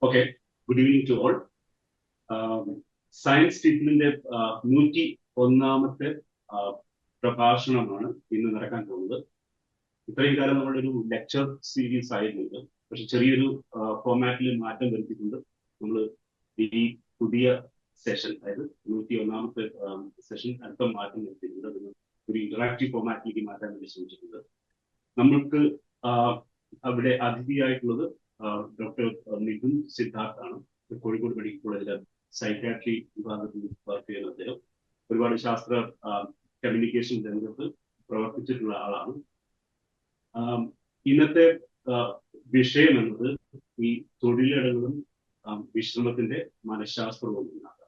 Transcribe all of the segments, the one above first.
Okay, good evening to all. Science ടിപ്പിന്റെ 101ാമത്തെ പ്രഭാഷണമാണ് ഇന്ന് നടക്കാൻ പോകുന്നത്. ഇത്രയും കാലം നമ്മുടെ ഒരു ലെക്ചർ സീരീസ് ആയിരുന്നു, പക്ഷെ ചെറിയൊരു ഫോർമാറ്റിൽ മാറ്റം വരുത്തിയിട്ടുണ്ട്. നമ്മൾ ഈ പുതിയ സെഷൻ, അതായത് 101ാമത്തെ സെഷൻ അല്പം മാറ്റം വരുത്തിയിട്ടുണ്ട്. അതിന് ഒരു ഇന്ററാക്റ്റീവ് ഫോർമാറ്റിലേക്ക് മാറ്റാൻ വേണ്ടി ശ്രമിച്ചിട്ടുണ്ട്. നമ്മൾക്ക് അവിടെ അതിഥിയായിട്ടുള്ളത് ഡോക്ടർ നിതിൻ സിദ്ധാർത്ഥ് ആണ്. കോഴിക്കോട് മെഡിക്കൽ കോളേജിലെ സൈക്കാട്രി വിഭാഗത്തിൽ വർക്ക് ചെയ്യുന്ന അദ്ദേഹം ഒരുപാട് ശാസ്ത്ര കമ്മ്യൂണിക്കേഷൻ രംഗത്ത് പ്രവർത്തിച്ചിട്ടുള്ള ആളാണ്. ഇന്നത്തെ വിഷയം എന്നത് ഈ തൊഴിലിടങ്ങളും വിശ്രമത്തിന്റെ മനഃശാസ്ത്രവും എന്നാണ്.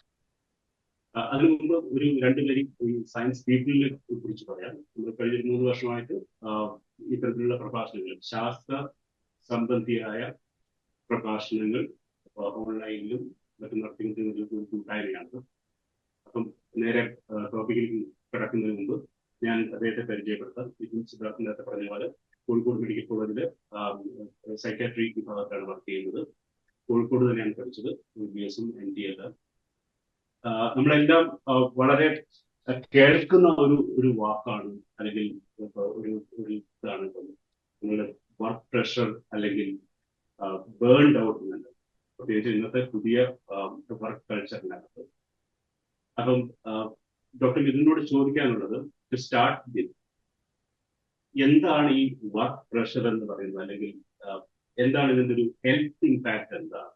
അതിനു മുമ്പ് ഒരു രണ്ടുപേരും ഈ സയൻസ് പീപ്പിളിനെ കുറിച്ച് പറയാം. നമ്മൾ കഴിഞ്ഞ 3 വർഷമായിട്ട് ഇത്തരത്തിലുള്ള പ്രഭാഷണങ്ങൾ, ശാസ്ത്ര സംബന്ധിയായ പ്രഭാഷണങ്ങൾ ഓൺലൈനിലും മറ്റും നടത്തിക്കുന്ന ഒരു കൂട്ടായ്മയാണ്. അപ്പം നേരെ ടോപ്പിക്കിലേക്ക് കിടക്കുന്നതിന് മുമ്പ് ഞാൻ അദ്ദേഹത്തെ പരിചയപ്പെടുത്താം. നിതിൻ സിദ്ധാർത്ഥ് നേരത്തെ പറഞ്ഞ പോലെ കോഴിക്കോട് മെഡിക്കൽ കോളേജിലെ സൈക്കാട്രി വിഭാഗത്തിലാണ് വർക്ക് ചെയ്യുന്നത്. കോഴിക്കോട് തന്നെയാണ് പഠിച്ചത്, BSc MD എല്ലാം. നമ്മളെല്ലാം വളരെ കേൾക്കുന്ന ഒരു വാക്കാണ്, അല്ലെങ്കിൽ ഒരു ഇതാണ് നിങ്ങളുടെ വർക്ക് പ്രഷർ അല്ലെങ്കിൽ ബേൺഡ് ഔട്ട് എന്നുണ്ട്, പ്രത്യേകിച്ച് ഇന്നത്തെ പുതിയ വർക്ക് കൾച്ചറിനകത്ത്. അപ്പം ഡോക്ടർ നിതിനോട് ചോദിക്കാനുള്ളത്, ടു സ്റ്റാർട്ട് വിത്ത്, എന്താണ് ഈ വർക്ക് പ്രഷർ എന്ന് പറയുന്നത്, അല്ലെങ്കിൽ എന്താണ് ഇതിന്റെ ഒരു ഹെൽത്ത് ഇമ്പാക്ട് എന്താണ്?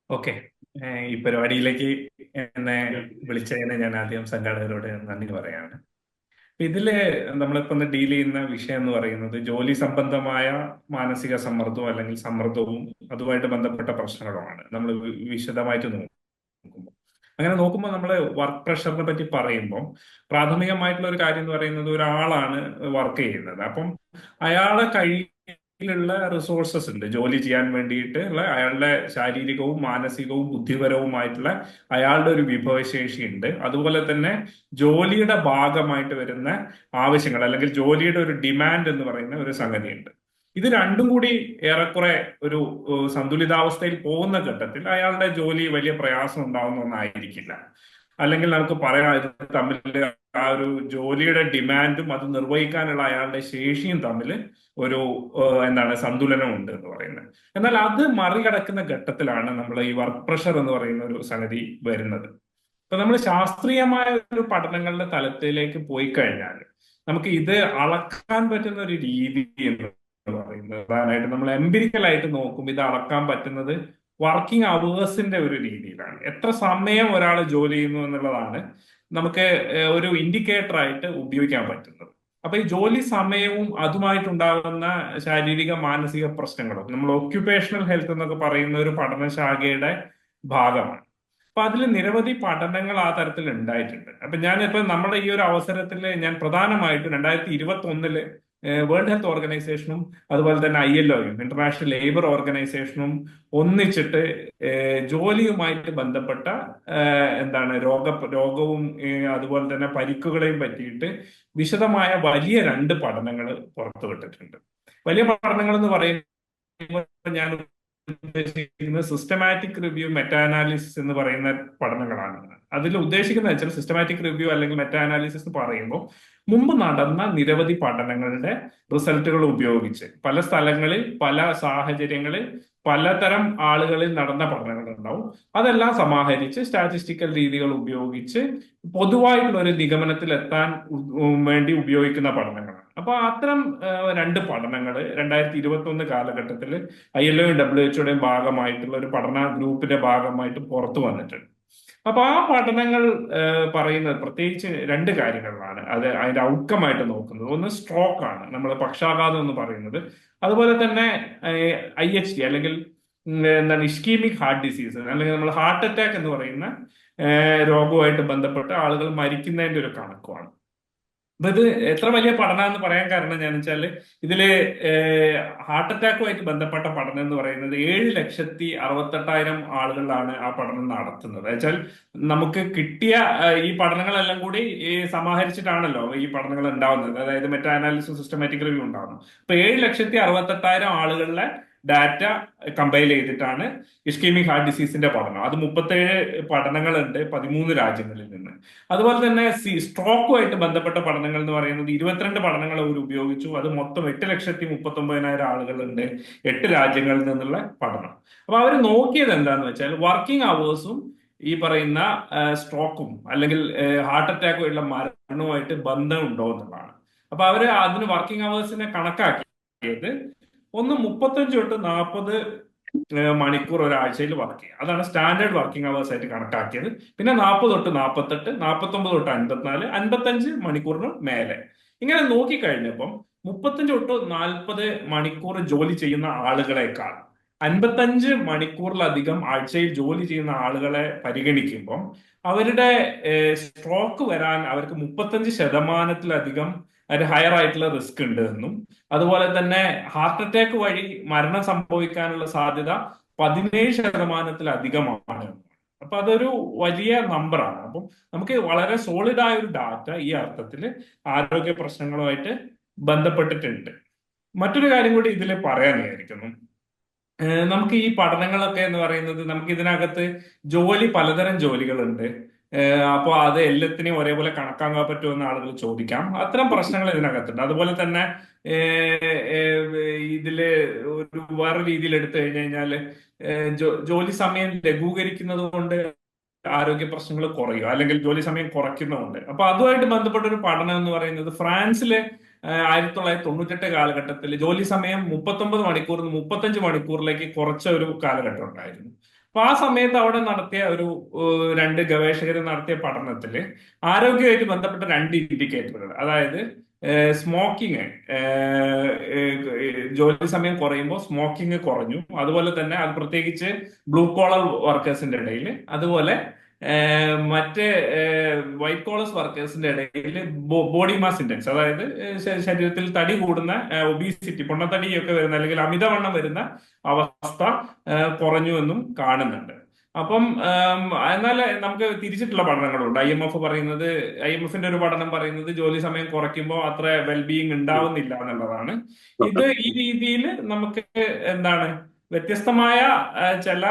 ഓക്കെ, ഈ പരിപാടിയിലേക്ക് എന്നെ വിളിച്ചതിന് ഞാൻ ആദ്യം സംഘാടകരോട് നന്ദി പറയാണ്. ഇതില് നമ്മളിപ്പോ ഡീൽ ചെയ്യുന്ന വിഷയം എന്ന് പറയുന്നത് ജോലി സംബന്ധമായ മാനസിക സമ്മർദ്ദവും അല്ലെങ്കിൽ സമ്മർദ്ദവും അതുമായിട്ട് ബന്ധപ്പെട്ട പ്രശ്നങ്ങളുമാണ് നമ്മൾ വിശദമായിട്ട് നോക്കുമ്പോൾ. അങ്ങനെ നോക്കുമ്പോൾ നമ്മൾ വർക്ക് പ്രഷറിനെ പറ്റി പറയുമ്പോൾ പ്രാഥമികമായിട്ടുള്ള ഒരു കാര്യം എന്ന് പറയുന്നത്, ഒരാളാണ് വർക്ക് ചെയ്യുന്നത്. അപ്പം അയാളെ ുള്ള റിസോഴ്സസ് ഉണ്ട് ജോലി ചെയ്യാൻ വേണ്ടിയിട്ടുള്ള, അയാളുടെ ശാരീരികവും മാനസികവും ബുദ്ധിപരവുമായിട്ടുള്ള അയാളുടെ ഒരു വിഭവശേഷി ഉണ്ട്. അതുപോലെ തന്നെ ജോലിയുടെ ഭാഗമായിട്ട് വരുന്ന ആവശ്യങ്ങൾ അല്ലെങ്കിൽ ജോലിയുടെ ഒരു ഡിമാൻഡ് എന്ന് പറയുന്ന ഒരു സംഗതിയുണ്ട്. ഇത് രണ്ടും കൂടി ഏറെക്കുറെ ഒരു സന്തുലിതാവസ്ഥയിൽ പോകുന്ന ഘട്ടത്തിൽ അയാളുടെ ജോലി വലിയ പ്രയാസം ഉണ്ടാവുന്ന ഒന്നായിരിക്കില്ല. അല്ലെങ്കിൽ നമുക്ക് പറയാം, ഇത് തമ്മിൽ ആ ഒരു ജോലിയുടെ ഡിമാൻഡും അത് നിർവഹിക്കാനുള്ള അയാളുടെ ശേഷിയും തമ്മിൽ ഒരു സന്തുലനം ഉണ്ട് എന്ന് പറയുന്നത്. എന്നാൽ അത് മറികടക്കുന്ന ഘട്ടത്തിലാണ് നമ്മൾ ഈ വർക്ക് പ്രഷർ എന്ന് പറയുന്ന ഒരു സംഗതി വരുന്നത്. ഇപ്പൊ നമ്മൾ ശാസ്ത്രീയമായ ഒരു പഠനങ്ങളുടെ തലത്തിലേക്ക് പോയി കഴിഞ്ഞാൽ നമുക്ക് ഇത് അളക്കാൻ പറ്റുന്ന ഒരു രീതി എന്ന് പറയുന്നത്, പ്രധാനമായിട്ട് നമ്മൾ എംപിരിക്കലായിട്ട് നോക്കും, ഇത് അളക്കാൻ പറ്റുന്നത് വർക്കിംഗ് അവേഴ്സിന്റെ ഒരു രീതിയിലാണ്. എത്ര സമയം ഒരാൾ ജോലി ചെയ്യുന്നു എന്നുള്ളതാണ് നമുക്ക് ഒരു ഇൻഡിക്കേറ്റർ ആയിട്ട് ഉപയോഗിക്കാൻ പറ്റുന്നത്. അപ്പൊ ഈ ജോലി സമയവും അതുമായിട്ടുണ്ടാകുന്ന ശാരീരിക മാനസിക പ്രശ്നങ്ങളും നമ്മൾ ഒക്യുപേഷണൽ ഹെൽത്ത് എന്നൊക്കെ പറയുന്ന ഒരു പഠനശാഖയുടെ ഭാഗമാണ്. അപ്പൊ അതിൽ നിരവധി പഠനങ്ങൾ ആ തരത്തിൽ ഉണ്ടായിട്ടുണ്ട്. അപ്പൊ ഞാനിപ്പോ നമ്മുടെ ഈ ഒരു അവസരത്തിൽ ഞാൻ പ്രധാനമായിട്ടും 2021 വേൾഡ് ഹെൽത്ത് ഓർഗനൈസേഷനും അതുപോലെ തന്നെ ILOയും ഇന്റർനാഷണൽ ലേബർ ഓർഗനൈസേഷനും ഒന്നിച്ചിട്ട് ജോലിയുമായിട്ട് ബന്ധപ്പെട്ട രോഗവും അതുപോലെ തന്നെ പരിക്കുകളെയും പറ്റിയിട്ട് വിശദമായ വലിയ 2 പഠനങ്ങൾ പുറത്തുവിട്ടിട്ടുണ്ട്. വലിയ പഠനങ്ങൾ എന്ന് പറയുമ്പോൾ ഞാൻ ഉദ്ദേശിക്കുന്നത് സിസ്റ്റമാറ്റിക് റിവ്യൂ, മെറ്റാ അനാലിസിസ് എന്ന് പറയുന്ന പഠനങ്ങളാണ്. അതിൽ ഉദ്ദേശിക്കുന്നത് വെച്ചാൽ സിസ്റ്റമാറ്റിക് റിവ്യൂ അല്ലെങ്കിൽ മെറ്റാ അനാലിസിസ് എന്ന് പറയുമ്പോൾ മുമ്പ് നടന്ന നിരവധി പഠനങ്ങളുടെ റിസൾട്ടുകൾ ഉപയോഗിച്ച് പല സ്ഥലങ്ങളിൽ പല സാഹചര്യങ്ങളിൽ പലതരം ആളുകളിൽ നടന്ന പഠനങ്ങൾ ഉണ്ടാവും. അതെല്ലാം സമാഹരിച്ച് സ്റ്റാറ്റിസ്റ്റിക്കൽ രീതികൾ ഉപയോഗിച്ച് പൊതുവായിട്ടുള്ള ഒരു നിഗമനത്തിൽ എത്താൻ വേണ്ടി ഉപയോഗിക്കുന്ന പഠനങ്ങളാണ്. അപ്പൊ അത്തരം 2 പഠനങ്ങൾ 2021 കാലഘട്ടത്തിൽ ILOയും WHO ഭാഗമായിട്ടുള്ള ഒരു പഠന ഗ്രൂപ്പിന്റെ ഭാഗമായിട്ട് പുറത്തു വന്നിട്ടുണ്ട്. അപ്പൊ ആ പഠനങ്ങൾ പറയുന്നത് പ്രത്യേകിച്ച് 2 കാര്യങ്ങളിലാണ് അത് അതിന്റെ ഔട്ട്കമായിട്ട് നോക്കുന്നത്. ഒന്ന് സ്ട്രോക്ക് ആണ്, നമ്മൾ പക്ഷാഘാതം എന്ന് പറയുന്നത്. അതുപോലെ തന്നെ IHD അല്ലെങ്കിൽ ഇസ്കീമിക് ഹാർട്ട് ഡിസീസ് അല്ലെങ്കിൽ നമ്മൾ ഹാർട്ട് അറ്റാക്ക് എന്ന് പറയുന്ന രോഗവുമായിട്ട് ബന്ധപ്പെട്ട് ആളുകൾ മരിക്കുന്നതിന്റെ ഒരു കണക്കുമാണ്. അപ്പൊ ഇത് എത്ര വലിയ പഠനം എന്ന് പറയാൻ കാരണം ഞാൻ വെച്ചാല് ഇതില് ഹാർട്ട് അറ്റാക്കുമായിട്ട് ബന്ധപ്പെട്ട പഠനം എന്ന് പറയുന്നത് 7,68,000 ആളുകളിലാണ് ആ പഠനം നടത്തുന്നത്. വെച്ചാൽ നമുക്ക് കിട്ടിയ ഈ പഠനങ്ങളെല്ലാം കൂടി ഈ സമാഹരിച്ചിട്ടാണല്ലോ ഈ പഠനങ്ങൾ ഉണ്ടാവുന്നത്. അതായത് മെറ്റാ അനാലിസിസ് സിസ്റ്റമാറ്റിക് റിവ്യൂ ഉണ്ടാവുന്നു. അപ്പൊ 7,68,000 ആളുകളിലെ ഡാറ്റ കമ്പൈൽ ചെയ്തിട്ടാണ് ഇസ്കീമിക് ഹാർട്ട് ഡിസീസിന്റെ പഠനം. അത് 37 പഠനങ്ങളുണ്ട് 13 രാജ്യങ്ങളിൽ നിന്ന്. അതുപോലെ തന്നെ സ്ട്രോക്കുമായിട്ട് ബന്ധപ്പെട്ട പഠനങ്ങൾ എന്ന് പറയുന്നത് 22 പഠനങ്ങൾ അവർ ഉപയോഗിച്ചു. അത് മൊത്തം 8,39,000 ആളുകളുണ്ട് 8 രാജ്യങ്ങളിൽ നിന്നുള്ള പഠനം. അപ്പൊ അവർ നോക്കിയത് എന്താന്ന് വെച്ചാൽ വർക്കിംഗ് അവേഴ്സും ഈ പറയുന്ന സ്ട്രോക്കും അല്ലെങ്കിൽ ഹാർട്ട് അറ്റാക്കുമായിട്ടുള്ള മരണവുമായിട്ട് ബന്ധമുണ്ടോ എന്നുള്ളതാണ്. അപ്പൊ അവര് അതിന് വർക്കിംഗ് അവേഴ്സിനെ കണക്കാക്കിയത് ഒന്ന് 35 തൊട്ട് 40 മണിക്കൂർ ഒരാഴ്ചയിൽ വർക്ക് ചെയ്യുക. അതാണ് സ്റ്റാൻഡേർഡ് വർക്കിംഗ് അവേഴ്സ് ആയിട്ട് കണക്കാക്കിയത്. പിന്നെ 40 തൊട്ട് 48, 49 തൊട്ട് 54, 55 മണിക്കൂറിന് മേലെ ഇങ്ങനെ നോക്കിക്കഴിഞ്ഞപ്പം 35 തൊട്ട് 40 മണിക്കൂർ ജോലി ചെയ്യുന്ന ആളുകളെക്കാൾ 55 മണിക്കൂറിലധികം ആഴ്ചയിൽ ജോലി ചെയ്യുന്ന ആളുകളെ പരിഗണിക്കുമ്പം അവരുടെ സ്ട്രോക്ക് വരാൻ അവർക്ക് 35% ഒരു ഹയർ ആയിട്ടുള്ള റിസ്ക് ഉണ്ട് എന്നും, അതുപോലെ തന്നെ ഹാർട്ട് അറ്റാക്ക് വഴി മരണം സംഭവിക്കാനുള്ള സാധ്യത 17%-ലധികമാണ്. അപ്പൊ അതൊരു വലിയ നമ്പറാണ്. അപ്പം നമുക്ക് വളരെ സോളിഡ് ആയ ഒരു ഡാറ്റ ഈ അർത്ഥത്തിൽ ആരോഗ്യ പ്രശ്നങ്ങളുമായിട്ട് ബന്ധപ്പെട്ടിട്ടുണ്ട്. മറ്റൊരു കാര്യം കൂടി ഇതിൽ പറയാൻ വിചാരിക്കുന്നു. നമുക്ക് ഈ പഠനങ്ങളൊക്കെ എന്ന് പറയുന്നത് നമുക്ക് ഇതിനകത്ത് പലതരം ജോലികളുണ്ട്. അപ്പോൾ അത് എല്ലാത്തിനെയും ഒരേപോലെ കണക്കാക്കാൻ പറ്റുമെന്ന് ആളുകൾ ചോദിക്കാം. അത്തരം പ്രശ്നങ്ങൾ ഇതിനകത്തുണ്ട്. അതുപോലെ തന്നെ ഇതില് ഒരു വേറെ രീതിയിൽ എടുത്തു കഴിഞ്ഞു കഴിഞ്ഞാല് ജോലി സമയം ലഘൂകരിക്കുന്നത് കൊണ്ട് ആരോഗ്യ പ്രശ്നങ്ങൾ കുറയും, അല്ലെങ്കിൽ ജോലി സമയം കുറയ്ക്കുന്നുണ്ട്. അപ്പൊ അതുമായിട്ട് ബന്ധപ്പെട്ട ഒരു പഠനം എന്ന് പറയുന്നത് ഫ്രാൻസിലെ 1998 കാലഘട്ടത്തിൽ ജോലി സമയം 39 മണിക്കൂറിൽ നിന്ന് 35 മണിക്കൂറിലേക്ക് കുറച്ച ഒരു കാലഘട്ടം ഉണ്ടായിരുന്നു. അപ്പൊ ആ സമയത്ത് അവിടെ നടത്തിയ ഒരു 2 ഗവേഷകർ നടത്തിയ പഠനത്തിൽ ആരോഗ്യമായിട്ട് ബന്ധപ്പെട്ട 2 ഇൻഡിക്കേറ്ററുകൾ, അതായത് സ്മോക്കിങ്, ജോലി സമയം കുറയുമ്പോൾ സ്മോക്കിംഗ് കുറഞ്ഞു. അതുപോലെ തന്നെ അത് പ്രത്യേകിച്ച് ബ്ലൂ കോളർ വർക്കേഴ്സിന്റെ ഇടയിൽ, അതുപോലെ മറ്റ് വൈറ്റ് കോളേഴ്സ് വർക്കേഴ്സിന്റെ ഇടയിൽ ബോഡി മാസ് ഇൻഡെക്സ്, അതായത് ശരീരത്തിൽ തടി കൂടുന്ന ഒബീസിറ്റി, പൊണ്ണത്തടിയൊക്കെ വരുന്ന അല്ലെങ്കിൽ അമിതവണ്ണം വരുന്ന അവസ്ഥ കുറഞ്ഞു എന്നും കാണുന്നുണ്ട്. അപ്പം എന്നാൽ നമുക്ക് തിരിച്ചിട്ടുള്ള പഠനങ്ങളുണ്ട്. IMFന്റെ ഒരു പഠനം പറയുന്നത് ജോലി സമയം കുറയ്ക്കുമ്പോൾ അത്ര വെൽബീയിങ് ഉണ്ടാവുന്നില്ല എന്നുള്ളതാണ്. ഇത് ഈ രീതിയിൽ നമുക്ക് എന്താണ് വ്യത്യസ്തമായ ചില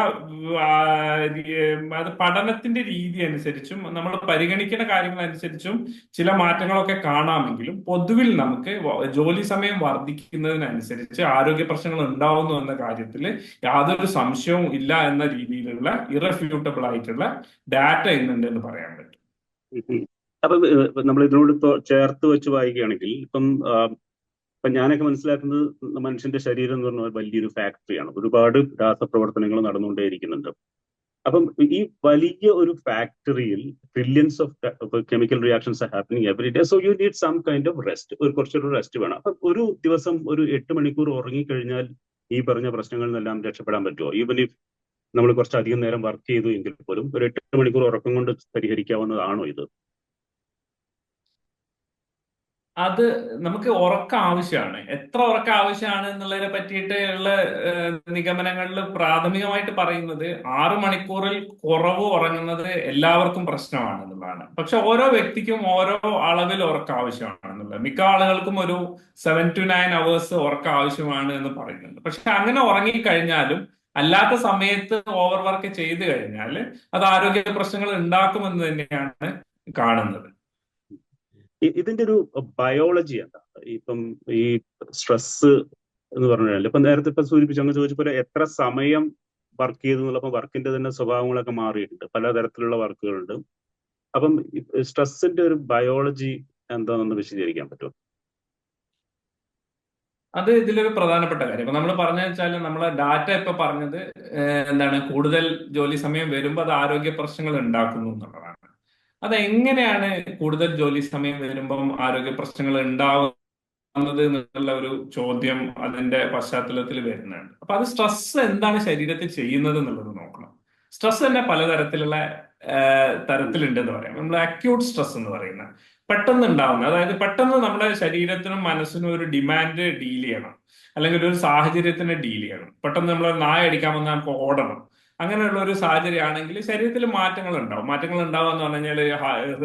അത് പഠനത്തിന്റെ രീതി അനുസരിച്ചും നമ്മൾ പരിഗണിക്കുന്ന കാര്യങ്ങൾ അനുസരിച്ചും ചില മാറ്റങ്ങളൊക്കെ കാണാമെങ്കിലും പൊതുവിൽ നമുക്ക് ജോലി സമയം വർദ്ധിക്കുന്നതിനനുസരിച്ച് ആരോഗ്യ പ്രശ്നങ്ങൾ ഉണ്ടാവുന്നു എന്ന കാര്യത്തിൽ യാതൊരു സംശയവും ഇല്ല എന്ന രീതിയിലുള്ള ഇറഫ്യൂട്ടബിൾ ആയിട്ടുള്ള ഡാറ്റ ഇന്നുണ്ട് എന്ന് പറയാൻ പറ്റും. അപ്പൊ നമ്മൾ ഇതിനോട് ചേർത്ത് വെച്ച് വായിക്കുകയാണെങ്കിൽ ഇപ്പം ഞാനൊക്കെ മനസ്സിലാക്കുന്നത് മനുഷ്യന്റെ ശരീരം എന്ന് പറഞ്ഞാൽ വലിയൊരു ഫാക്ടറിയാണ്. ഒരുപാട് രാസപ്രവർത്തനങ്ങൾ നടന്നുകൊണ്ടേയിരിക്കുന്നുണ്ട്. അപ്പം ഈ വലിയ ഒരു ഫാക്ടറിയിൽ trillions of chemical reactions happening every day. So you need some kind of rest. കുറച്ചൊരു റെസ്റ്റ് വേണം. അപ്പം ഒരു ദിവസം ഒരു 8 മണിക്കൂർ ഉറങ്ങിക്കഴിഞ്ഞാൽ ഈ പറഞ്ഞ പ്രശ്നങ്ങളിൽ നിന്നെല്ലാം രക്ഷപ്പെടാൻ പറ്റുമോ? ഈവൻ ഇഫ് നമ്മൾ കുറച്ചധികം നേരം വർക്ക് ചെയ്തു എങ്കിൽ പോലും ഒരു 8 മണിക്കൂർ ഉറക്കം കൊണ്ട് പരിഹരിക്കാവുന്നതാണോ ഇത്? അത് നമുക്ക് ഉറക്കം ആവശ്യമാണ്. എത്ര ഉറക്കം ആവശ്യമാണ് എന്നുള്ളതിനെ പറ്റിയിട്ടുള്ള നിഗമനങ്ങളിൽ പ്രാഥമികമായിട്ട് പറയുന്നത് 6 മണിക്കൂറിൽ കുറവ് ഉറങ്ങുന്നത് എല്ലാവർക്കും പ്രശ്നമാണ് എന്നുള്ളതാണ്. പക്ഷെ ഓരോ വ്യക്തിക്കും ഓരോ അളവിൽ ഉറക്കം ആവശ്യമാണെന്നുള്ളത്. മിക്ക ആളുകൾക്കും ഒരു 7 to 9 അവേഴ്സ് ഉറക്കം ആവശ്യമാണ് എന്ന് പറയുന്നുണ്ട്. പക്ഷെ അങ്ങനെ ഉറങ്ങിക്കഴിഞ്ഞാലും അല്ലാത്ത സമയത്ത് ഓവർ വർക്ക് ചെയ്തു കഴിഞ്ഞാൽ അത് ആരോഗ്യ പ്രശ്നങ്ങൾ ഉണ്ടാക്കുമെന്ന് തന്നെയാണ് കാണുന്നത്. ഇതിന്റെ ഒരു ബയോളജി എന്താ? ഇപ്പം ഈ സ്ട്രെസ് എന്ന് പറഞ്ഞാൽ ഇപ്പൊ നേരത്തെ ഇപ്പൊ അങ്ങ് ചോദിച്ചപ്പോലെ എത്ര സമയം വർക്ക് ചെയ്തു എന്നുള്ളപ്പോൾ വർക്കിന്റെ തന്നെ സ്വഭാവങ്ങളൊക്കെ മാറിയിട്ടുണ്ട്. പലതരത്തിലുള്ള വർക്കുകളുണ്ട്. അപ്പം സ്ട്രെസ്സിന്റെ ഒരു ബയോളജി എന്താണെന്ന് വിശദീകരിക്കാൻ പറ്റുമോ? അത് ഇതിലൊരു പ്രധാനപ്പെട്ട കാര്യം. ഇപ്പൊ നമ്മൾ പറഞ്ഞു വെച്ചാൽ നമ്മളെ ഡാറ്റ ഇപ്പൊ പറഞ്ഞത് എന്താണ്, കൂടുതൽ ജോലി സമയം വരുമ്പോൾ അത് ആരോഗ്യ പ്രശ്നങ്ങൾ ഉണ്ടാക്കുന്നു എന്നുള്ളതാണ്. അതെങ്ങനെയാണ് കൂടുതൽ ജോലി സമയം വരുമ്പം ആരോഗ്യ പ്രശ്നങ്ങൾ ഉണ്ടാവുന്നത് എന്നുള്ള ഒരു ചോദ്യം അതിന്റെ പശ്ചാത്തലത്തിൽ വരുന്നുണ്ട്. അപ്പൊ അത് സ്ട്രെസ് എന്താണ് ശരീരത്തിൽ ചെയ്യുന്നത് എന്നുള്ളത് നോക്കണം. സ്ട്രെസ് തന്നെ പലതരത്തിലുള്ള തരത്തിലുണ്ട് എന്ന് പറയാം. നമ്മൾ അക്യൂട്ട് സ്ട്രെസ് എന്ന് പറയുന്നത് പെട്ടെന്ന് ഉണ്ടാവുന്ന, അതായത് പെട്ടെന്ന് നമ്മുടെ ശരീരത്തിനും മനസ്സിനും ഒരു ഡിമാൻഡ് ഡീൽ ചെയ്യണം, അല്ലെങ്കിൽ ഒരു സാഹചര്യത്തിനെ ഡീൽ ചെയ്യണം. പെട്ടെന്ന് നമ്മൾ നായ അടിക്കാൻ വന്നാൽ നമുക്ക് ഓടണം. അങ്ങനെയുള്ള ഒരു സാഹചര്യം ആണെങ്കിൽ ശരീരത്തിൽ മാറ്റങ്ങൾ ഉണ്ടാവും. മാറ്റങ്ങൾ ഉണ്ടാവുക എന്ന് പറഞ്ഞു കഴിഞ്ഞാൽ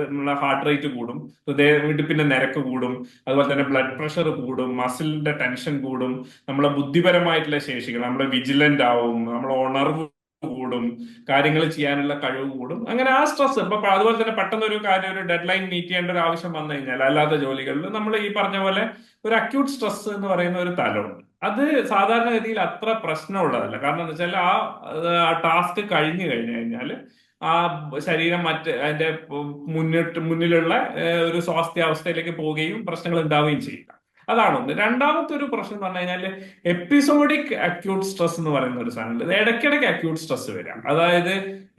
നമ്മളെ ഹാർട്ട് റേറ്റ് കൂടും, ഹൃദയമിടിപ്പിന്റെ നിരക്ക് കൂടും, അതുപോലെ തന്നെ ബ്ലഡ് പ്രഷർ കൂടും, മസിലിന്റെ ടെൻഷൻ കൂടും, നമ്മളെ ബുദ്ധിപരമായിട്ടുള്ള ശേഷികൾ, നമ്മളെ വിജിലന്റ് ആവും, നമ്മളെ ഉണർവ് കൂടും, കാര്യങ്ങൾ ചെയ്യാനുള്ള കഴിവ് കൂടും. അങ്ങനെ ആ സ്ട്രെസ് ഇപ്പൊ അതുപോലെ തന്നെ പെട്ടെന്ന് ഒരു കാര്യം, ഒരു ഡെഡ് ലൈൻ മീറ്റ് ചെയ്യേണ്ട ഒരു ആവശ്യം വന്നു കഴിഞ്ഞാൽ അല്ലാത്ത ജോലികളിൽ നമ്മൾ ഈ പറഞ്ഞ പോലെ ഒരു അക്യൂട്ട് സ്ട്രെസ് എന്ന് പറയുന്ന ഒരു തലമുണ്ട്. അത് സാധാരണഗതിയിൽ അത്ര പ്രശ്നമുള്ളതല്ല. കാരണം എന്താ വെച്ചാൽ ആ ടാസ്ക് കഴിഞ്ഞു കഴിഞ്ഞാൽ ആ ശരീരം അതിന്റെ മുന്നിലുള്ള ഒരു സ്വാസ്ഥ്യാവസ്ഥയിലേക്ക് പോവുകയും പ്രശ്നങ്ങൾ ഉണ്ടാവുകയും ചെയ്യില്ല. അതാണൊന്ന്. രണ്ടാമത്തെ ഒരു പ്രശ്നം എന്ന് പറഞ്ഞു കഴിഞ്ഞാൽ എപ്പിസോഡിക് അക്യൂട്ട് സ്ട്രെസ് എന്ന് പറയുന്ന ഒരു സാധനം. ഇത് ഇടയ്ക്കിടയ്ക്ക് അക്യൂട്ട് സ്ട്രെസ് വരാം. അതായത്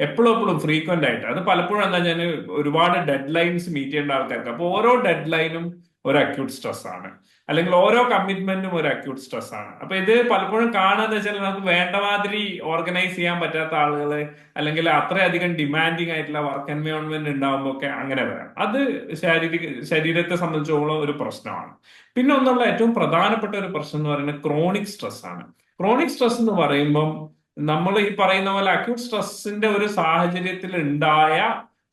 എപ്പോഴും ഫ്രീക്വന്റ് ആയിട്ട്. അത് പലപ്പോഴും എന്താ വെച്ചാൽ ഒരുപാട് ഡെഡ് ലൈൻസ് മീറ്റ് ചെയ്യേണ്ട ആൾക്കാർക്ക്, അപ്പൊ ഓരോ ഡെഡ് ലൈനും ഒരു അക്യൂട്ട് സ്ട്രെസ് ആണ്, അല്ലെങ്കിൽ ഓരോ കമ്മിറ്റ്മെന്റും ഒരു അക്യൂട്ട് സ്ട്രെസ് ആണ്. അപ്പൊ ഇത് പലപ്പോഴും കാണുന്നത് വെച്ചാൽ നമുക്ക് വേണ്ട മാതിരി ഓർഗനൈസ് ചെയ്യാൻ പറ്റാത്ത ആളുകള്, അല്ലെങ്കിൽ അത്രയധികം ഡിമാൻഡിങ് ആയിട്ടുള്ള വർക്ക് എൻവയോൺമെന്റ് ഉണ്ടാകുമ്പോൾ ഒക്കെ അങ്ങനെ വരാം. അത് ശരീരത്തെ സംബന്ധിച്ചോളം ഒരു പ്രശ്നമാണ്. പിന്നെ ഒന്നുള്ള ഏറ്റവും പ്രധാനപ്പെട്ട ഒരു പ്രശ്നം എന്ന് പറയുന്നത് ക്രോണിക് സ്ട്രെസ് ആണ്. ക്രോണിക് സ്ട്രെസ് എന്ന് പറയുമ്പം നമ്മൾ ഈ പറയുന്ന പോലെ അക്യൂട്ട് സ്ട്രെസ്സിന്റെ ഒരു സാഹചര്യത്തിൽ ഉണ്ടായ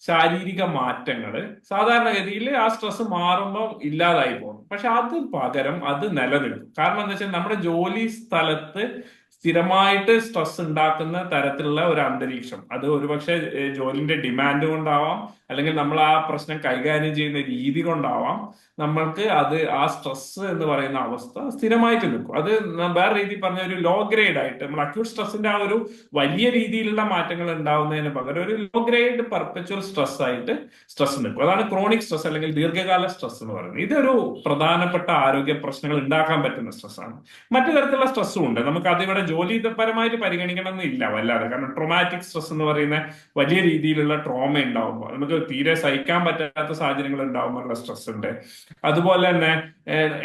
ശാരീരിക മാറ്റങ്ങൾ സാധാരണഗതിയിൽ ആ സ്ട്രെസ് മാറുമ്പോൾ ഇല്ലാതായി പോകും. പക്ഷെ അത് പകരം അത് നിലനിൽക്കും. കാരണം എന്താ വെച്ചാൽ നമ്മുടെ ജോലി സ്ഥലത്ത് സ്ഥിരമായിട്ട് സ്ട്രെസ് ഉണ്ടാക്കുന്ന തരത്തിലുള്ള ഒരു അന്തരീക്ഷം, അത് ഒരുപക്ഷെ ജോലിന്റെ ഡിമാൻഡ് കൊണ്ടാവാം, അല്ലെങ്കിൽ നമ്മൾ ആ പ്രശ്നം കൈകാര്യം ചെയ്യുന്ന രീതി കൊണ്ടാവാം, നമ്മൾക്ക് ആ സ്ട്രെസ് എന്ന് പറയുന്ന അവസ്ഥ സ്ഥിരമായിട്ട് നിൽക്കും. അത് വേറെ രീതിയിൽ പറഞ്ഞ ഒരു ലോ ഗ്രേഡ് ആയിട്ട് നമ്മൾ അക്യൂട്ട് സ്ട്രെസ്സിന്റെ ആ ഒരു വലിയ രീതിയിലുള്ള മാറ്റങ്ങൾ ഉണ്ടാവുന്നതിന് പകരം ഒരു ലോ ഗ്രേഡ് പെർപെച്വൽ സ്ട്രെസ് ആയിട്ട് സ്ട്രെസ് നിൽക്കും. അതാണ് ക്രോണിക് സ്ട്രെസ് അല്ലെങ്കിൽ ദീർഘകാല സ്ട്രെസ് എന്ന് പറയുന്നത്. ഇതൊരു പ്രധാനപ്പെട്ട ആരോഗ്യ പ്രശ്നങ്ങൾ ഉണ്ടാക്കാൻ പറ്റുന്ന സ്ട്രെസ്സാണ്. മറ്റു തരത്തിലുള്ള സ്ട്രെസ്സും ഉണ്ട്. നമുക്ക് അതിവിടെ ജോലിപരമായിട്ട് പരിഗണിക്കണം എന്നില്ല വല്ലാതെ. കാരണം ട്രോമാറ്റിക് സ്ട്രെസ് എന്ന് പറയുന്ന വലിയ രീതിയിലുള്ള ട്രോമ ഉണ്ടാവുമ്പോൾ, നമുക്ക് തീരെ സഹിക്കാൻ പറ്റാത്ത സാഹചര്യങ്ങൾ ഉണ്ടാകുമ്പോഴുള്ള സ്ട്രെസ് ഉണ്ട്. അതുപോലെ തന്നെ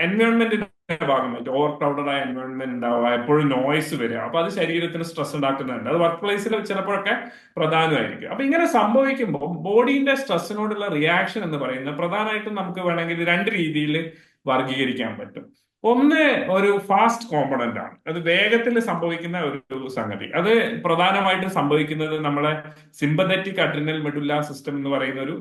എൻവയോൺമെന്റിന്റെ ഭാഗമായിട്ട് ഓവർ ക്രൗഡഡ് ആയ എൻവയോൺമെന്റ് ഉണ്ടാവുക, എപ്പോഴും നോയ്സ് വരിക, അപ്പൊ അത് ശരീരത്തിന് സ്ട്രെസ് ഉണ്ടാക്കുന്നുണ്ട്. അത് വർക്ക് പ്ലേസിൽ ചിലപ്പോഴൊക്കെ പ്രധാനമായിരിക്കും. അപ്പൊ ഇങ്ങനെ സംഭവിക്കുമ്പോൾ ബോഡീന്റെ സ്ട്രെസ്സിനോടുള്ള റിയാക്ഷൻ എന്ന് പറയുന്നത് പ്രധാനമായിട്ടും നമുക്ക് വേണമെങ്കിൽ രണ്ട് രീതിയിൽ വർഗീകരിക്കാൻ പറ്റും. ഒന്ന് ഒരു ഫാസ്റ്റ് കോമ്പണന്റ് ആണ്, അത് വേഗത്തിൽ സംഭവിക്കുന്ന ഒരു സംഗതി. അത് പ്രധാനമായിട്ടും സംഭവിക്കുന്നത് നമ്മളെ സിമ്പതറ്റിക് അഡ്രിനൽ മെഡുല്ല സിസ്റ്റം എന്ന് പറയുന്ന ഒരു